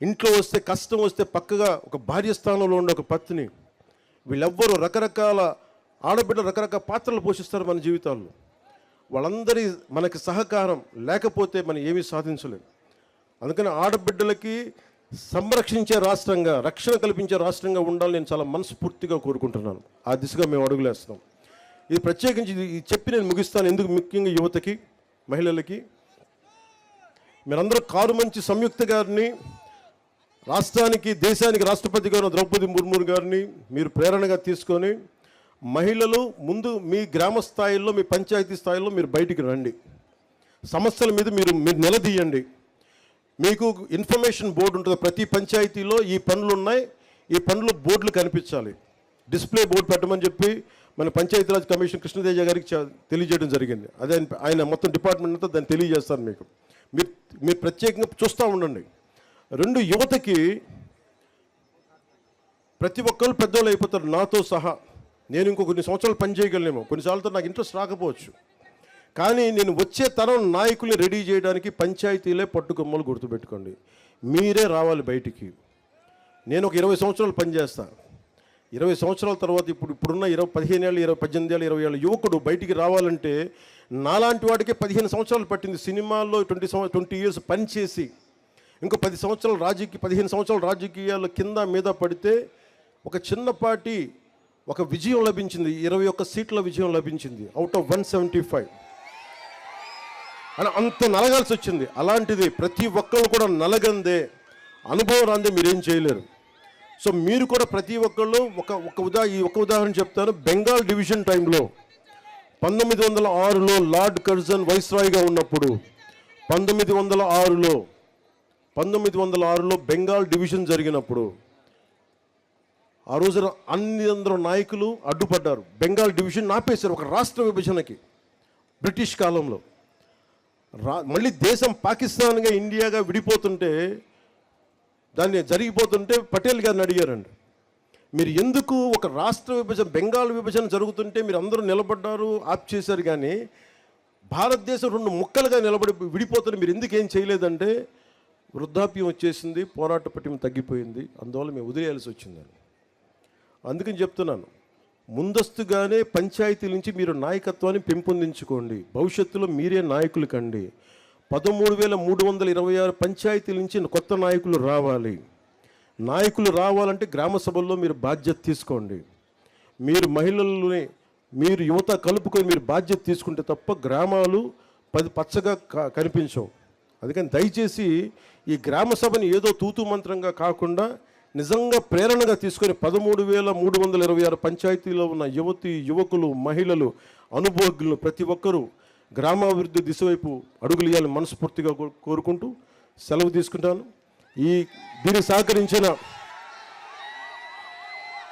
ఇంట్లో వస్తే కష్టం వస్తే పక్కగా ఒక భార్య స్థానంలో ఉండే ఒక పత్ని, వీళ్ళెవ్వరూ రకరకాల ఆడబిడ్డలు రకరకాల పాత్రలు పోషిస్తారు మన జీవితాల్లో. వాళ్ళందరి మనకి సహకారం లేకపోతే మనం ఏమీ సాధించలేం. అందుకని ఆడబిడ్డలకి సంరక్షించే రాష్ట్రంగా, రక్షణ కల్పించే రాష్ట్రంగా ఉండాలని నేను చాలా మనస్ఫూర్తిగా కోరుకుంటున్నాను. ఆ దిశగా మేము అడుగులేస్తున్నాం. ఇది ప్రత్యేకించి ఇది చెప్పి నేను ముగిస్తాను. ఎందుకు ముఖ్యంగా యువతకి, మహిళలకి, మీరందరూ కారు మంచి సంయుక్త గారిని, రాష్ట్రానికి, దేశానికి రాష్ట్రపతి గారు ద్రౌపది ముర్ము గారిని మీరు ప్రేరణగా తీసుకొని మహిళలు ముందు మీ గ్రామ స్థాయిలో, మీ పంచాయతీ స్థాయిలో మీరు బయటికి రండి. సమస్యల మీద మీరు నిలదీయండి. మీకు ఇన్ఫర్మేషన్ బోర్డు ఉంటుంది ప్రతి పంచాయతీలో, ఈ పనులు ఉన్నాయి, ఈ పనులు బోర్డులు కనిపించాలి. డిస్ప్లే బోర్డు పెట్టమని చెప్పి మన పంచాయతీరాజ్ కమిషన్ కృష్ణతేజ గారికి తెలియజేయడం జరిగింది. అదే ఆయన మొత్తం డిపార్ట్మెంట్ అంతా దాన్ని తెలియజేస్తారు మీకు. మీరు ప్రత్యేకంగా చూస్తూ ఉండండి. 2, యువతకి ప్రతి ఒక్కరు పెద్దోళ్ళు అయిపోతారు, నాతో సహా. నేను ఇంకో కొన్ని సంవత్సరాలు పని చేయగలనేమో, కొన్నిసార్లు నాకు ఇంట్రెస్ట్ రాకపోవచ్చు, కానీ నేను వచ్చే తరం నాయకుల్ని రెడీ చేయడానికి పంచాయతీలే పట్టుకొమ్మలు గుర్తుపెట్టుకోండి. మీరే రావాలి బయటికి. నేను ఒక 20 సంవత్సరాలు పనిచేస్తాను. 20 సంవత్సరాల తర్వాత ఇప్పుడున్న 15 ఏళ్ళు, 18 ఏళ్ళు, 20 ఏళ్ళ యువకుడు బయటికి రావాలంటే నాలాంటి వాడికి 15 సంవత్సరాలు పట్టింది. సినిమాల్లో 20 ఇయర్స్ పనిచేసి ఇంకో 15 సంవత్సరాలు రాజకీయాల కింద మీద పడితే ఒక చిన్నపాటి ఒక విజయం లభించింది. 21 సీట్ల విజయం లభించింది అవుట్ ఆఫ్ 175. అని అంత నలగాల్సి వచ్చింది. అలాంటిది ప్రతి ఒక్కళ్ళు కూడా నలగందే, అనుభవం రాందే మీరేం చేయలేరు. సో మీరు కూడా ప్రతి ఒక్కళ్ళు ఒక ఉదాహరణ చెప్తాను. బెంగాల్ డివిజన్ టైంలో 1906లో లార్డ్ కర్జన్ వైస్రాయ్గా ఉన్నప్పుడు 1906లో బెంగాల్ డివిజన్ జరిగినప్పుడు ఆ రోజున అందరూ నాయకులు అడ్డుపడ్డారు. బెంగాల్ డివిజన్ ఆపేశారు ఒక రాష్ట్ర విభజనకి బ్రిటిష్ కాలంలో. మళ్ళీ దేశం పాకిస్తాన్గా, ఇండియాగా విడిపోతుంటే, దాన్ని జరిగిపోతుంటే పటేల్ గారిని అడిగారండి, మీరు ఎందుకు ఒక రాష్ట్ర విభజన, బెంగాల్ విభజన జరుగుతుంటే మీరు అందరూ నిలబడ్డారు, ఆప్ చేశారు, కానీ భారతదేశం 2 ముక్కలుగా విడిపోతుంటే మీరు ఎందుకు ఏం చేయలేదంటే, వృద్ధాప్యం వచ్చేసింది, పోరాట పటిమ తగ్గిపోయింది, అందువల్ల మేము వదిలేయాల్సి వచ్చిందని. అందుకని చెప్తున్నాను, ముందస్తుగానే పంచాయతీల నుంచి మీరు నాయకత్వాన్ని పెంపొందించుకోండి. భవిష్యత్తులో మీరే నాయకులు కండి. 13,326 పంచాయతీల నుంచి కొత్త నాయకులు రావాలి. నాయకులు రావాలంటే గ్రామ సభల్లో మీరు బాధ్యత తీసుకోండి. మీరు మహిళల్ని, మీరు యువత కలుపుకొని మీరు బాధ్యత తీసుకుంటే తప్ప గ్రామాలు పచ్చగా కనిపించవు. అందుకని దయచేసి ఈ గ్రామ సభని ఏదో తూతు మంత్రంగా కాకుండా నిజంగా ప్రేరణగా తీసుకొని 13,326 పంచాయతీలో ఉన్న యువకులు, మహిళలు, అనుభవజ్ఞులు ప్రతి ఒక్కరూ గ్రామాభివృద్ధి దిశ వైపు అడుగులు వేయాలని మనస్ఫూర్తిగా కోరుకుంటూ సెలవు తీసుకుంటాను. దీన్ని సహకరించిన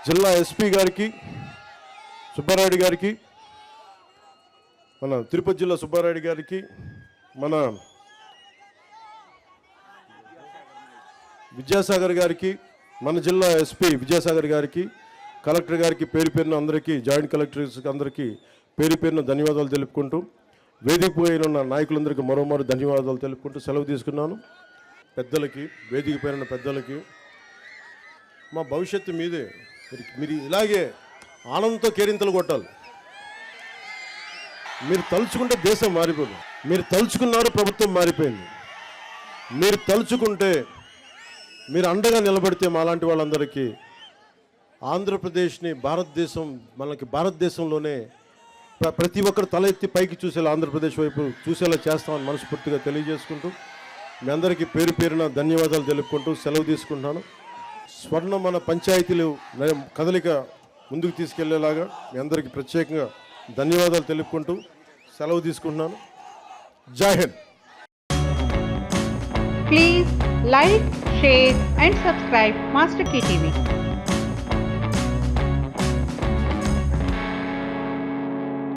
జిల్లా ఎస్పీ గారికి, సుబ్బారాయుడు గారికి, మన తిరుపతి జిల్లా సుబ్బారాయుడు గారికి, మన విద్యాసాగర్ గారికి, మన జిల్లా ఎస్పీ విద్యాసాగర్ గారికి, కలెక్టర్ గారికి పేరు పేరున అందరికీ, జాయింట్ కలెక్టర్స్ అందరికీ పేరు పేరున ధన్యవాదాలు తెలుపుకుంటూ, వేదిక పైన ఉన్న నాయకులందరికీ మరోమారు ధన్యవాదాలు తెలుపుకుంటూ సెలవు తీసుకున్నాను. పెద్దలకి, వేదిక పైన పెద్దలకి, మా భవిష్యత్తు మీదే. మీరు ఇలాగే ఆనందంతో కేరింతలు కొట్టాలి. మీరు తలుచుకుంటే దేశం మారిపోయింది. మీరు తలుచుకున్నారు, ప్రభుత్వం మారిపోయింది. మీరు తలుచుకుంటే, మీరు అండగా నిలబడితే మాలాంటి వాళ్ళందరికీ ఆంధ్రప్రదేశ్ని, మనకి భారతదేశంలోనే ప్రతి ఒక్కరు తల ఎత్తి పైకి చూసేలా, ఆంధ్రప్రదేశ్ వైపు చూసేలా చేస్తామని మనస్ఫూర్తిగా తెలియజేసుకుంటూ మీ అందరికీ పేరు పేరున ధన్యవాదాలు తెలుపుకుంటూ సెలవు తీసుకుంటున్నాను. మన పంచాయతీలు కదలిక ముందుకు తీసుకెళ్లేలాగా మీ అందరికీ ప్రత్యేకంగా ధన్యవాదాలు తెలుపుకుంటూ సెలవు తీసుకుంటున్నాను. జై Hind. Please like, share and subscribe Master Key TV.